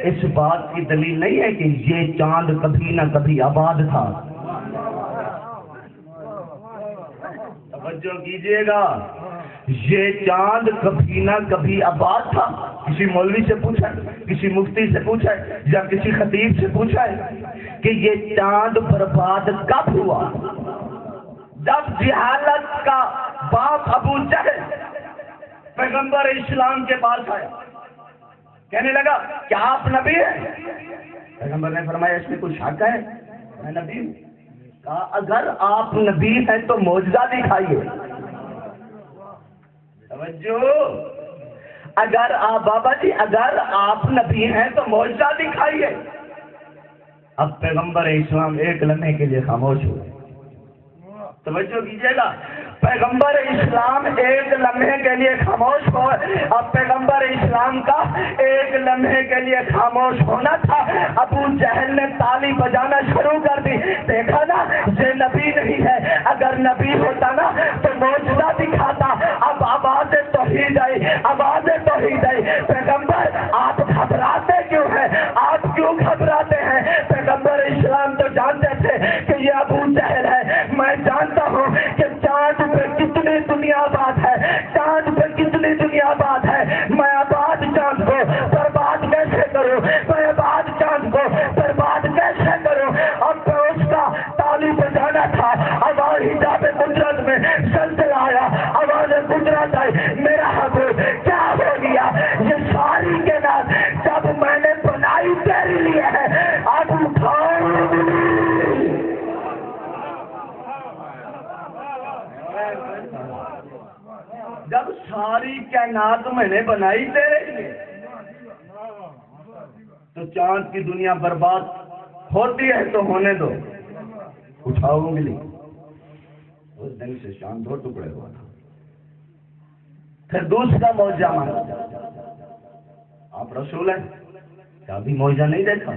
اس بات کی دلیل نہیں ہے کہ یہ چاند کبھی نہ کبھی آباد تھا. توجہ کیجیے گا، یہ چاند کبھی نہ کبھی آباد تھا. کسی مولوی سے پوچھا ہے، کسی مفتی سے پوچھا ہے، یا کسی خطیب سے پوچھا ہے کہ یہ چاند برباد کب ہوا؟ جب جہالت کا باپ ابو جہل پیغمبر اسلام کے پاس آیا، کہنے لگا کیا آپ نبی ہیں؟ پیغمبر نے فرمایا اس میں کچھ شک ہے، میں نبی ہوں. کہا اگر آپ نبی ہیں تو معجزہ دکھائیے. توجہ، اگر آپ نبی ہیں تو معجزہ دکھائیے. اب پیغمبر اسلام ایک لمحے کے لیے خاموش ہوئے. توجہ کیجیے گا، پیغمبر اسلام ایک لمحے کے لیے خاموش ہو. اب پیغمبر اسلام کا ایک لمحے کے لیے خاموش ہونا تھا. ابو جہل نے تالی بجانا شروع کر دی. دیکھا نا، یہ نبی نہیں ہے، اگر نبی ہوتا نا تو معجزہ دکھاتا. اب آواز توحید آئی. پیغمبر آپ گھبراتے کیوں ہیں؟ آپ کیوں گھبراتے ہیں؟ پیغمبر اسلام تو جانتے تھے کہ یہ ابو جہل ہے. میں جانتا ہوں کہ چاند پہ کتنی دنیا آباد ہے، چاند پہ کتنی دنیا آباد ہے. میں آباد چاند کو برباد کیسے کروں؟ میں آباد چاند کو برباد کیسے کروں؟ اب تو اس کا تالی بجانا تھا. آواز حجاب قدرت میں زلزلہ آیا، آواز قدرت آئی. میرا حبیب کیا ہو گیا؟ یہ ساری کائنات جب میں نے بنائی تیرے لیے ہے. اب جب ساری کائنات میں نے بنائی تیرے لیے تو چاند کی دنیا برباد ہوتی ہے تو ہونے دو، اٹھاؤ انگلی. اس دن سے چاند 2 ٹکڑے ہوا تھا. پھر دوسرا معجزہ مانگا. آپ رسول ہیں، کیا ابھی معجزہ نہیں دیکھا؟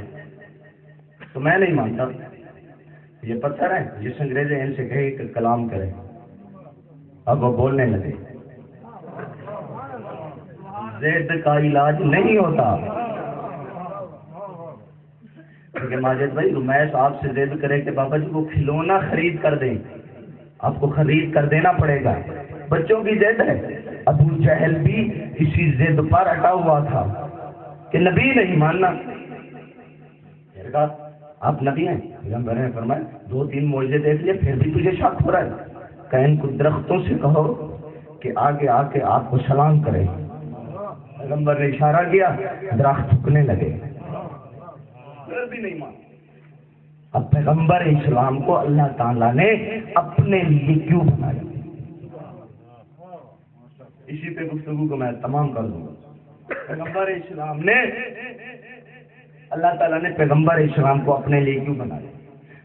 تو میں نہیں مانتا. یہ پتھر ہیں جس انگریزیں ان سے کہے کہ کلام کریں، اب وہ بولنے لگے۔ ضد کا علاج نہیں ہوتا۔ کیونکہ ماجد بھائی رمیش آپ سے ضد کرے کہ بابا جی وہ کھلونا خرید کر دیں، آپ کو خرید کر دینا پڑے گا، بچوں کی ضد ہے۔ ابو جہل بھی اسی ضد پر اٹا ہوا تھا کہ نبی نہیں ماننا۔ آپ نبی ہیں؟ پیغمبر نے فرمایا 2-3 معجزے دیکھ لیے پھر بھی تجھے شک ہو رہا ہے، کہ ان کو درختوں سے کہو کہ آگے آ کے آپ کو سلام کرے۔ پیغمبر نے اشارہ کیا، درخت جھکنے لگے، پھر بھی نہیں مان۔ اب پیغمبر اسلام کو اللہ تعالیٰ نے اپنے لیے کیوں بنایا؟ اسی پہ گفتگو کو میں تمام کر دوں گا۔ پیغمبر اسلام نے، اللہ تعالیٰ نے پیغمبر اسلام کو اپنے لیے کیوں بنایا؟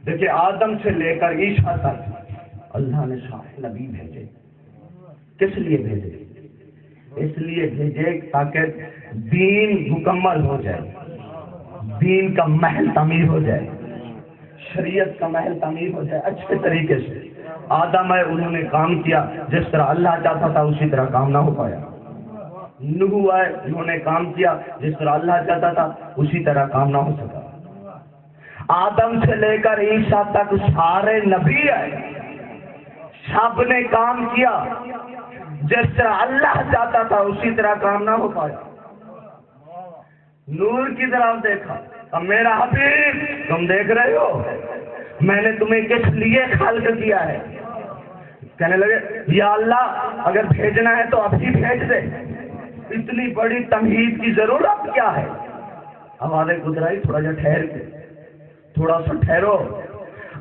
دیکھیں آدم سے لے کر عیسیٰ تک اللہ نے سارے نبی بھیجے۔ کس لیے بھیجے؟ اس لیے بھیجے تاکہ دین مکمل ہو جائے، دین کا محل تعمیر ہو جائے، شریعت کا محل تعمیر ہو جائے اچھے طریقے سے۔ آدم ہے انہوں نے کام کیا جس طرح اللہ چاہتا تھا اسی طرح کام نہ ہو پایا۔ نوح ہے انہوں نے کام کیا جس طرح اللہ چاہتا تھا اسی طرح کام نہ ہو سکا۔ آدم سے لے کر عیسیٰ تک سارے نبی ہیں، سب نے کام کیا جس طرح اللہ چاہتا تھا اسی طرح کام نہ ہو پایا۔ نور کی طرف دیکھا، اب میرا حبیب تم دیکھ رہے ہو میں نے تمہیں کس لیے خلق کیا ہے؟ کہنے لگے یا اللہ اگر بھیجنا ہے تو ابھی بھیج دے، اتنی بڑی تمہید کی ضرورت کیا ہے؟ ہمارے گزرائی تھوڑا سا ٹھہر کے، تھوڑا سا ٹھہرو،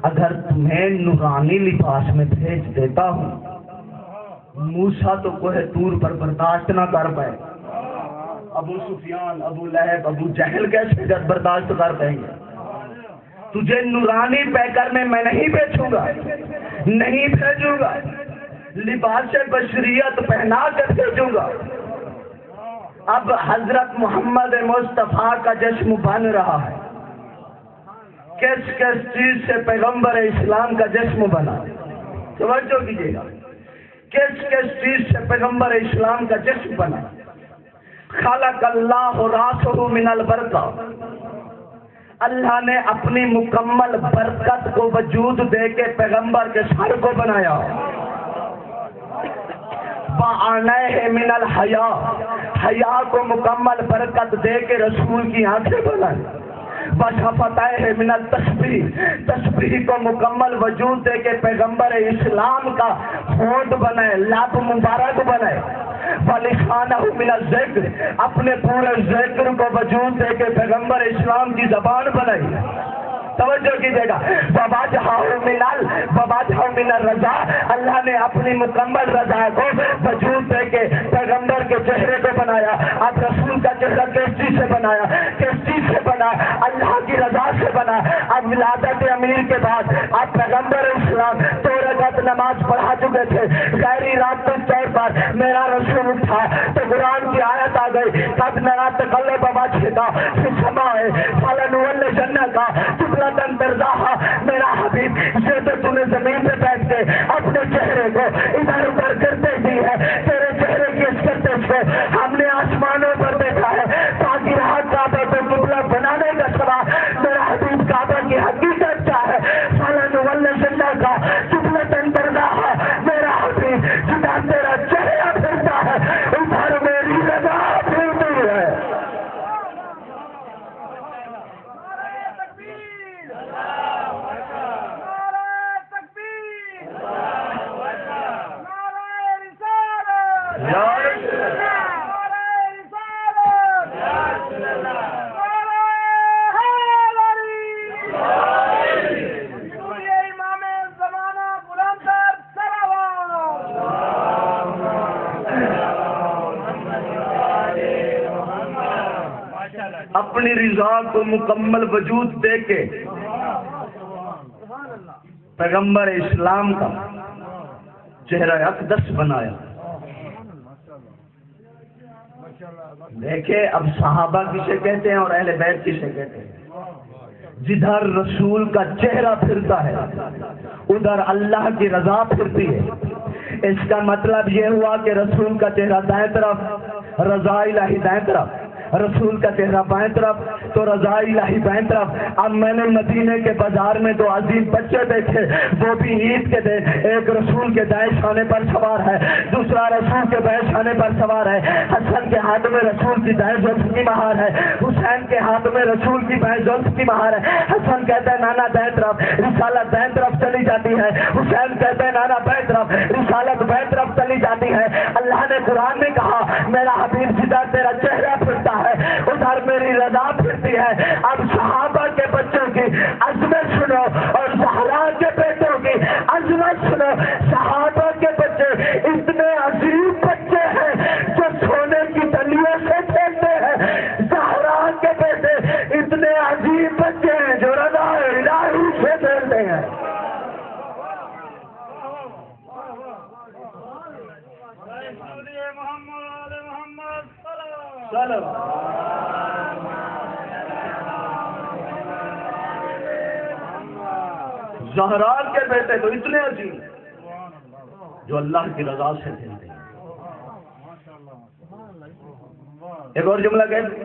اگر تمہیں نورانی لباس میں بھیج دیتا ہوں، موسیٰ تو کوہ طور پر برداشت نہ کر پائے، ابو سفیان، ابو لہب، ابو جہل کیسے برداشت کر پائیں گے؟ تجھے نورانی پیکر میں میں نہیں بھیجوں گا، نہیں بھیجوں گا، لباس بشریت پہنا کر بھیجوں گا۔ اب حضرت محمد مصطفیٰ کا جشن بن رہا ہے، کس کس چیز سے پیغمبر اسلام کا جشن بنا؟ توجہ کیجیے گا، کس کس چیز سے پیغمبر اسلام کا جشن بنا؟ خلق اللہ راسہ من البرکہ، اللہ نے اپنی مکمل برکت کو وجود دے کے پیغمبر کے سر کو بنایا۔ وَعَنَيْهِ مِنَ الْحَيَاءِ، حیا کو مکمل برکت دے کے رسول کی آنکھیں بنائی۔ وَشَفَتَيْهِ مِنَ التَّسْبِيحِ، تسبیح کو مکمل وجود دے کے پیغمبر اسلام کا ہونٹ بنائے، لب مبارک بنائے۔ وَلِسَانَهُ مِنَ الذِّکْرِ، اپنے پورے ذکر کو وجود دے کے پیغمبر اسلام کی زبان بنائی۔ توجہ کیجیے گا، وَوَجْهَهُ مِنَ الرَّضَا، اللہ نے اپنی مکمل رضا کو وجود دے کے پیغمبر کے چہرے کو بنایا۔ اب رسول کا چہرہ کس چیز سے بنایا؟ کس چیز سے بنا؟ اللہ کی رضا سے بنا۔ اب ولادت امیر کے بعد اب پیغمبر اسلام 2 رکعت نماز پڑھا چکے تھے، غیر ارادی طور پر میرا رسول اٹھا تو قرآن کی آیت آ گئی، قد نرا تقلب وجہک فی السماء فلنولینک قبلۃ ترضاھا، میرا حبیب یہ تو تم نے زمین پہ بیٹھ کے اپنے چہرے کو ادھر ادھر کرتے دی ہے، تیرے چہرے کی اس کرتے کو ہم نے آسمانوں پر دیکھا ہے، تاکہ رہا کعبہ کو قبلہ بنانے کا سوا میرا حبیب کعبہ کی حقیقت کیا ہے؟ فلنولینک قبلۃ ترضاھا، میرا حبیب جدا تیرا چہرہ پھرتا ہے ادھر میری رضا پھرتی ہے۔ اپنی رضا کو مکمل وجود دے کے پیغمبر اسلام کا چہرہ اقدس بنایا۔ دیکھیں اب صحابہ کسے کہتے ہیں اور اہل بیت کسے کہتے ہیں؟ جدھر رسول کا چہرہ پھرتا ہے ادھر اللہ کی رضا پھرتی ہے۔ اس کا مطلب یہ ہوا کہ رسول کا چہرہ دائیں طرف، رضا الہی دائیں طرف، رسول کا چہرہ بائیں طرف تو رضا الہی بائیں طرف۔ اب میں نے مدینے کے بازار میں دو عظیم بچے دیکھے، وہ بھی عید کے دن، ایک رسول کے دائیں شانے پر سوار ہے، دوسرا رسول کے بائیں شانے پر سوار ہے۔ حسن کے ہاتھ میں رسول کی دائیں زلف کی مہار ہے، حسین کے ہاتھ میں رسول کی بائیں زلف کی مہار ہے۔ حسن کہتا ہے نانا دائیں طرف، رسالت دائیں طرف چلی جاتی ہے، حسین کہتے ہیں نانا بائیں طرف، رسالت بائیں طرف چلی جاتی ہے۔ اللہ نے قرآن میں کہا میرا حبیب جدھر تیرا چہرہ پھرتا ہے ادھر میری رضا پھرتی ہے۔ اب صحابہ کے بچوں کی عظمت سنو اور زہرا کے بیٹوں کی عظمت سنو۔ صحابہ کے بچے اتنے عظیم بچے ہیں جو سونے کی ڈلیوں سے کھیلتے ہیں، زہرا کے بیٹے اتنے عظیم بچے ہیں جو رضا الہی سے کھیلتے ہیں۔ زہرا کے بیٹے تو اتنے عظیم جو اللہ کی رضا سے کھیلتے ہیں۔ ایک اور جملہ کہتے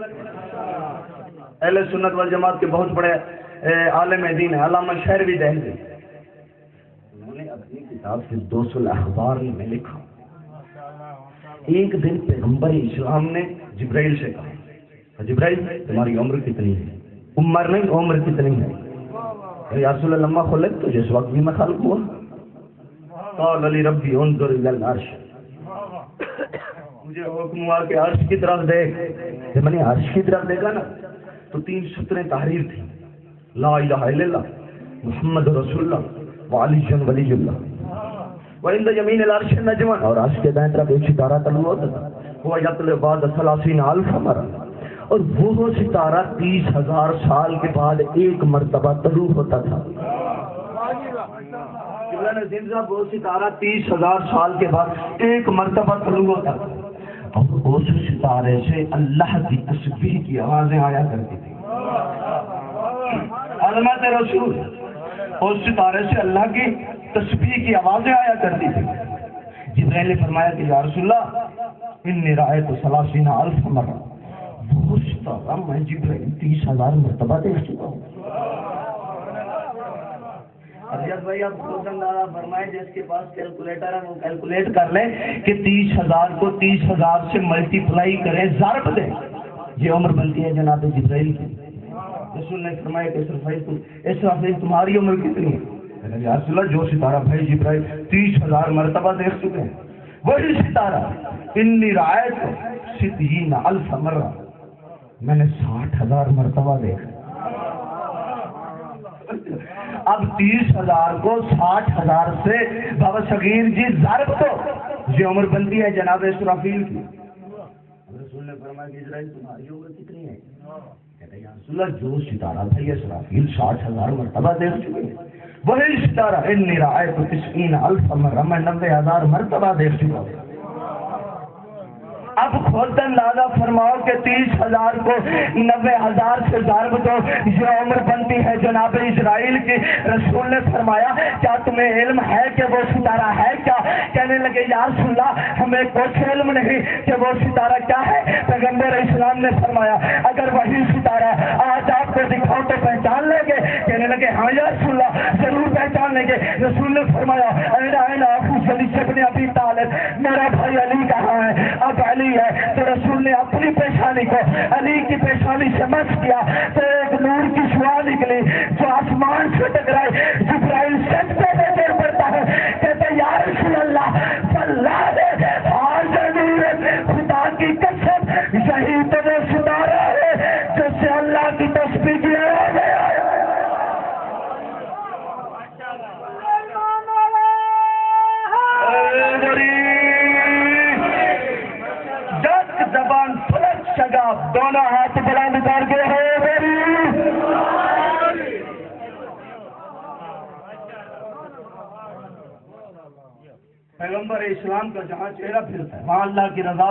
اہل سنت والجماعت کے بہت بڑے عالم دین ہیں علامہ شہروی دہلوی، انہوں نے اپنی کتاب سے 200 الاخبار میں لکھا ایک دن پیغمبر اسلام نے جبرائیل سے کہا جبرائیل تمہاری عمر کتنی ہے؟ عمر نہیں عمر کتنی ہے؟ یا رسول اللہ لما خلقت تو جس وقت بھی میں خلق ہوا، قال علی ربی انظر الی العرش، مجھے حکم ہوا کہ عرش کی طرف دیکھ۔ جب میں نے عرش کی طرف دیکھا نا تو 3 سطریں تحریر تھی، لا الہ الا اللہ محمد رسول اللہ وعلی ولی اللہ وعند یمین العرش نجما، اور عرش کے دائیں طرف ایک ستارہ طلوع ہوتا تھا، وہ یطلع بعد 30,000 مرہ، اور وہ ستارہ 30,000 سال کے بعد ایک مرتبہ طلوع ہوتا تھا۔ وہ ستارہ 30,000 سال کے بعد ایک مرتبہ طلوع ہوتا تھا، اور اس ستارے سے اللہ کی تسبیح کی آوازیں آیا کرتی تھی۔ علامات رسول، اس ستارے سے اللہ کی تسبیح کی آوازیں آیا کرتی تھی۔ جبرائیل نے فرمایا کہ یا رسول اللہ انی رأیت 30,000 مرہ، وہ ستارہ میں جبرائیل 30,000 مرتبہ دیکھ چکا ہوں۔ ابیت بھائی آپ خود اندازہ فرمائیں جس کے پاس کیلکولیٹر ہے وہ کیلکولیٹ کر لیں کہ 30,000 کو 30,000 سے ملٹی پلائی کریں، ضرب دیں، یہ عمر بنتی ہے جناب جبرائیل کی۔ رسول نے فرمایا کہ اسرافیل تمہاری عمر کتنی ہے؟ یا رسول اللہ جو ستارہ بھائی جبرائیل 30,000 مرتبہ دیکھ چکے ہیں وہی ستارہ انی رأیت 60,000 مرہ، میں نے 60,000 مرتبہ دیکھا۔ اب 30,000 کو 60,000 سے بابا صغیر جی ضرب دو، یہ عمر بنتی ہے جناب اسرافیل کی۔ رسول نے فرمایا کہ اسرائیل تمہاری عمر کتنی ہے؟ کہتے ہیں یا رسول اللہ جو ستارہ بھائی اسرافیل 60,000 مرتبہ دیکھ چکے ہیں وہی ستارہ انی رأیت 90,000 مرہ، میں 90,000 مرتبہ دیکھ چکا ہوں۔ اب خود اندازہ فرماؤ کہ 30,000 کو 90,000 سے ضرب دو، یہ عمر بنتی ہے جناب اسرائیل کی۔ رسول نے فرمایا کیا تمہیں علم ہے کہ وہ ستارہ ہے کیا؟ کہنے لگے یا رسول اللہ ہمیں کچھ علم نہیں کہ وہ ستارہ کیا ہے۔ پیغمبر اسلام نے فرمایا اگر وہی ستارہ آج آپ کو دکھاؤ تو پہچان لیں گے؟ کہنے لگے ہاں یا رسول اللہ ضرور پہچان لیں گے۔ رسول نے فرمایا ابی طالب، میرا بھائی علی کہاں ہے؟ اب علی ہے تو رسول نے اپنی پیشانی کو علی کی پیشانی سے مس کیا تو ایک نور کی شعاع نکلی جو آسمان سے ٹکرائی۔ جبرائیل سجدے میں گر پڑتا ہے، کہتے یا رسول اللہ خدا کی قسم یہی تو وہ ستارہ ہے جس سے اللہ کی تسبیح کی آواز آیا۔ زبان پلٹ شگا دونوں ہاتھ بلند کر کے پیغمبر اسلام کا جہاں چہرہ پھرتا ہے وہاں اللہ کی رضا،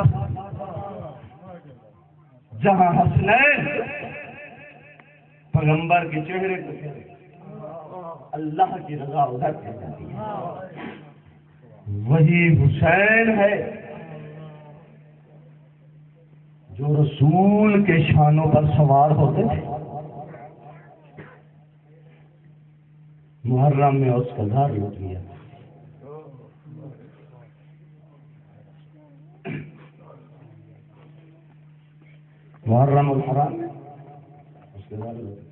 جہاں حسنین پیغمبر کے چہرے کو چہرے، اللہ کی رضا ادھر کی جاتی ہے۔ وہی حسین ہے جو رسول کے شانوں پر سوار ہوتے تھے۔ محرم میں اس کا گھر لوٹ لیا، محرم الحرام میں اس کے گھر لوٹ لیا۔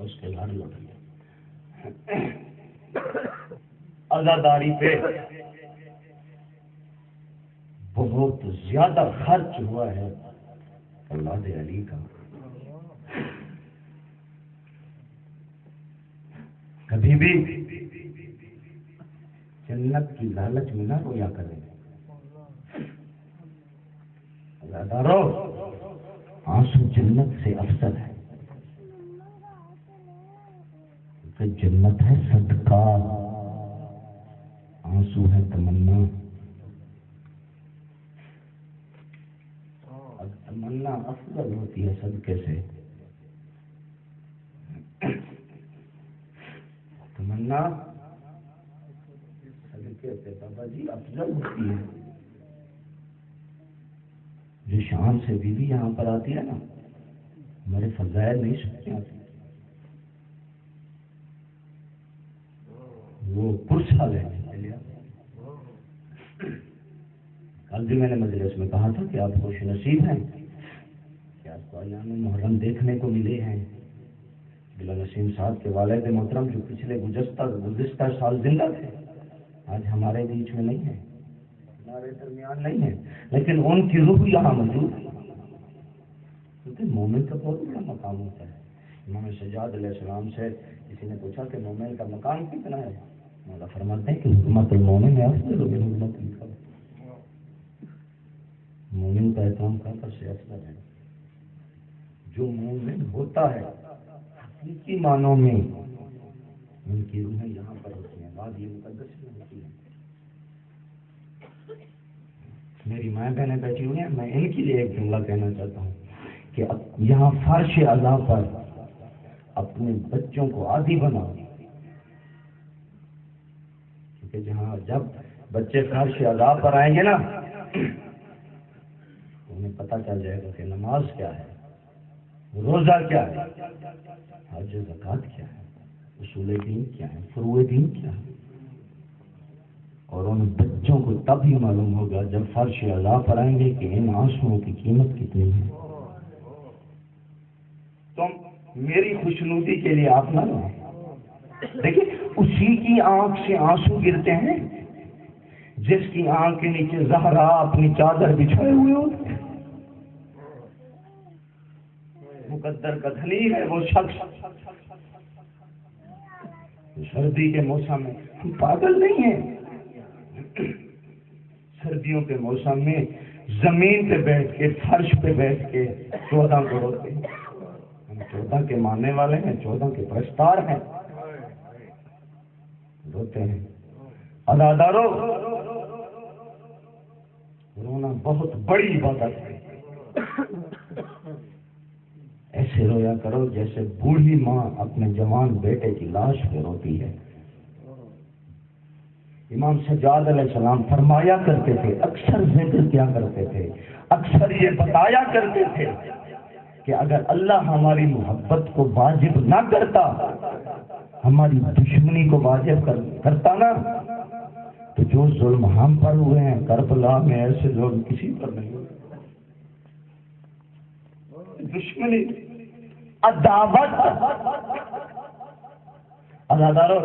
اس کے گھر لوٹ لیا۔ عزاداری پہ بہت زیادہ خرچ ہوا ہے اولاد علی کا۔ کبھی بھی جنت کی لالچ میں نہ رویا کریں عزادارو، آنسو جنت سے افضل ہے، کیونکہ جنت ہے صدقہ، آنسو ہے تمنا۔ تمنا افضل ہوتی ہے صدقے سے، تمنا صدقے سے بابا جی افضل ہوتی ہے۔ جو شان سے بیوی یہاں پر آتی ہے نا، ہمارے فضائل نہیں سکتے آتی، وہ پرسہ لینے کے لیے۔ کل بھی میں نے مجلس میں کہا تھا کہ آپ خوش نصیب ہیں کہ آپ کو ایام محرم دیکھنے کو ملے ہیں۔ بلا نسیم صاحب کے والد محترم جو پچھلے گزشتہ سال زندہ تھے، آج ہمارے بیچ میں نہیں ہے، ہمارے درمیان نہیں ہے، لیکن ان کی روح یہاں موجود ہے، کیونکہ مومن کا بہت بڑا مقام ہوتا ہے۔ امام سجاد علیہ السلام سے کسی نے پوچھا کہ مومن کا مقام کتنا ہے؟ مولا فرماتے ہیں کہ حرمت المومن ہے افضل من حرمت الکعبہ، مومن کا احترام کعبہ سے افضل ہے۔ جو مومن ہوتا ہے حقیقی معنوں میں ان کی روحیں یہاں پر ہوتی ہیں، بعد یہ مقدس میں ہوتی ہیں۔ میری ماں بہنیں بیٹھی ہوئی ہیں، میں ان کے لیے ایک جملہ کہنا چاہتا ہوں کہ یہاں فرش اعلیٰ پر اپنے بچوں کو عادی بناؤ، کیونکہ جہاں جب بچے فرش اعلیٰ پر آئیں گے نا، انہیں پتہ چل جائے گا کہ نماز کیا ہے، روزہ کیا ہے، حج زکوٰۃ کیا ہے، اصول دین کیا ہے، فروع دین کیا ہے۔ اور ان بچوں کو تب ہی معلوم ہوگا جب فرش اعلیٰ پر آئیں گے کہ ان آنسوؤں کی قیمت کتنی ہے۔ تو میری خوشنودی کے لیے آپ نہ لیں، دیکھیں اسی کی آنکھ سے آنسو گرتے ہیں جس کی آنکھ کے نیچے زہرا اپنی چادر بچھائے ہوئے ہوتے ہیں۔ مقدر کا دھنی ہے وہ شخص، سردی کے موسم میں ہم پاگل نہیں ہیں، سردیوں کے موسم میں زمین پہ بیٹھ کے فرش پہ بیٹھ کے 14 کو روتے ہیں۔ ہم 14 کے ماننے والے ہیں، 14 کے پرستار ہیں، روتے ہیں۔ عزادارو، رونا بہت بڑی عبادت ہے، ایسے رویا کرو جیسے بوڑھی ماں اپنے جوان بیٹے کی لاش پہ روتی ہے۔ امام سجاد علیہ السلام فرمایا کرتے تھے، اکثر ذکر کیا کرتے تھے، اکثر یہ بتایا کرتے تھے کہ اگر اللہ ہماری محبت کو واجب نہ کرتا، ہماری دشمنی کو واجب کرتا نا، تو جو ظلم ہم پر ہوئے ہیں کربلا میں ایسے ظلم کسی پر نہیں ہوئے۔ دشمنی، عداوت۔ عزادارو،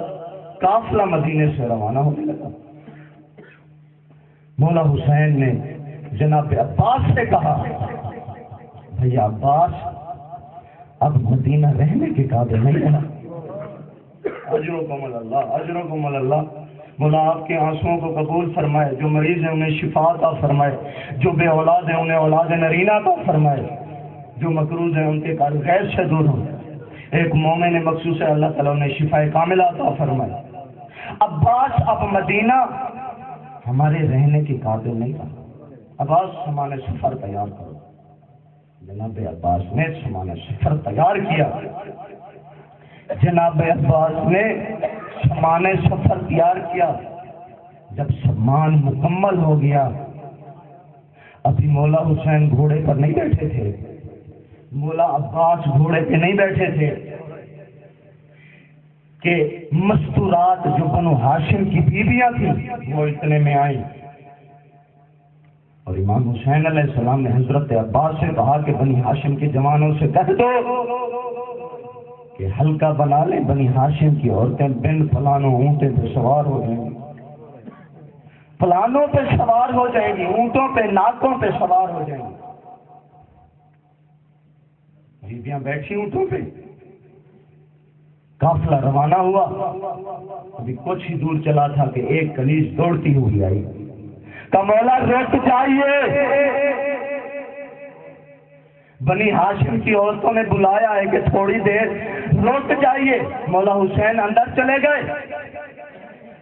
قافلہ مدینے سے روانہ ہونے لگا۔ مولا حسین نے جناب عباس سے کہا، بھیا عباس، اب مدینہ رہنے کے قابل نہیں رہا۔ اجرکم اللہ، اجرکم اللہ۔ مولا آپ کے آنسوؤں کو قبول فرمائے، جو مریض ہیں انہیں شفا عطا فرمائے، جو بے اولاد ہیں انہیں اولاد نرینہ عطا فرمائے، جو مقروض ہیں ان کے قرض غیر سے دور ہوں۔ ایک مومن مخصوص ہے، اللہ تعالیٰ نے شفا کاملہ عطا فرمائے۔ عباس اب مدینہ ہمارے رہنے کے قابل نہیں رہا۔ عباس سامان سفر تیار کرو۔ جناب عباس نے سامان سفر تیار کیا۔ جناب عباس نے سامان سفر تیار کیا۔ جب سامان مکمل ہو گیا، ابھی مولا حسین گھوڑے پر نہیں بیٹھے تھے، مولا عباس گھوڑے پہ نہیں بیٹھے تھے کہ مستورات جو بنو ہاشم کی بیویاں تھیں وہ اتنے میں آئیں، اور امام حسین علیہ السلام نے حضرت عباس سے کہا کہ بنی ہاشم کے جوانوں سے کہہ دو کہ حلقہ بنا لیں، بنی ہاشم کی عورتیں بن فلانوں اونٹیں پہ سوار ہو جائیں گی، فلانوں پہ سوار ہو جائیں گی، اونٹوں پہ ناکوں پہ سوار ہو جائیں گی۔ بیویاں بیٹھی اونٹوں پہ، قافلہ روانہ ہوا۔ ابھی کچھ ہی دور چلا تھا کہ ایک کنیز دوڑتی ہوئی آئی، کہ مولا رک جائیے، بنی ہاشم کی عورتوں نے بلایا ہے کہ تھوڑی دیر رک جائیے۔ مولا حسین اندر چلے گئے،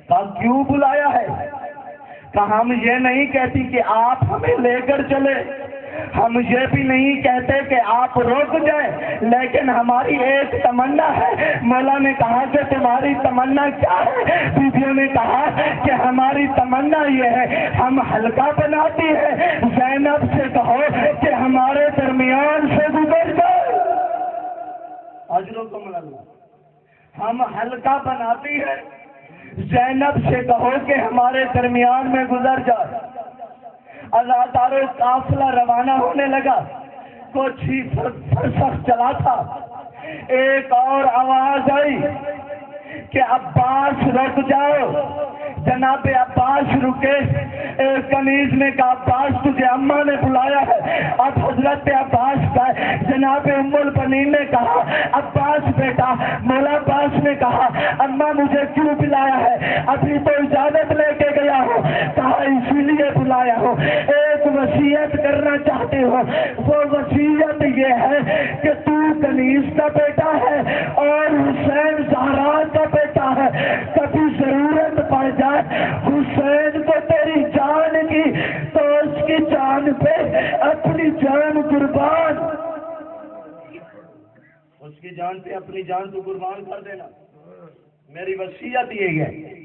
کہا کیوں بلایا ہے؟ کہا ہم یہ نہیں کہتی کہ آپ ہمیں لے کر چلے، ہم یہ بھی نہیں کہتے کہ آپ رک جائیں، لیکن ہماری ایک تمنا ہے۔ مولا نے کہا کہ تمہاری تمنا کیا ہے؟ بیویوں نے کہا کہ ہماری تمنا یہ ہے، ہم حلقہ بناتی ہے، زینب سے کہو کہ ہمارے درمیان سے گزر جائے۔ اجرکم اللہ، ہم حلقہ بناتی ہے، زینب سے کہو کہ ہمارے درمیان میں گزر جائے۔ ازادارو قافلہ روانہ ہونے لگا، کچھ ہی فرسخ چلا تھا، ایک اور آواز آئی کہ عباس رک جاؤ۔ جناب عباس رکے۔ ایک کنیز نے کہا عباس تجھے اماں نے بلایا ہے۔ اب حضرت عباس کا جناب ام البنین نے کہا عباس بیٹا، مولا عباس نے کہا اماں مجھے کیوں بلایا ہے؟ ابھی تو اجازت لے کے گیا ہوں۔ کہا اسی لیے بلایا ہوں، ایک وصیت کرنا چاہتے ہو۔ وہ وصیت یہ ہے کہ تو کنیز کا بیٹا ہے اور حسین زہرا کا بیٹا ہے، کبھی ضرورت پڑ جائے حسین کو تیری جان کی تو اس کی جان پہ اپنی جان قربان، اس کی جان پہ اپنی جان تو قربان کر دینا، میری وصیت یہ ہے۔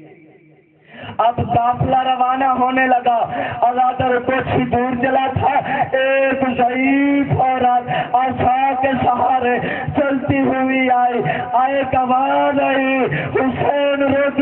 اب قافلہ روانہ ہونے لگا، ازادر کچھ ہی دور چلا تھا، ایک ضعیف عورت عصا کے سہارے چلتی ہوئی آئی، ایک آواز آئی حسین رک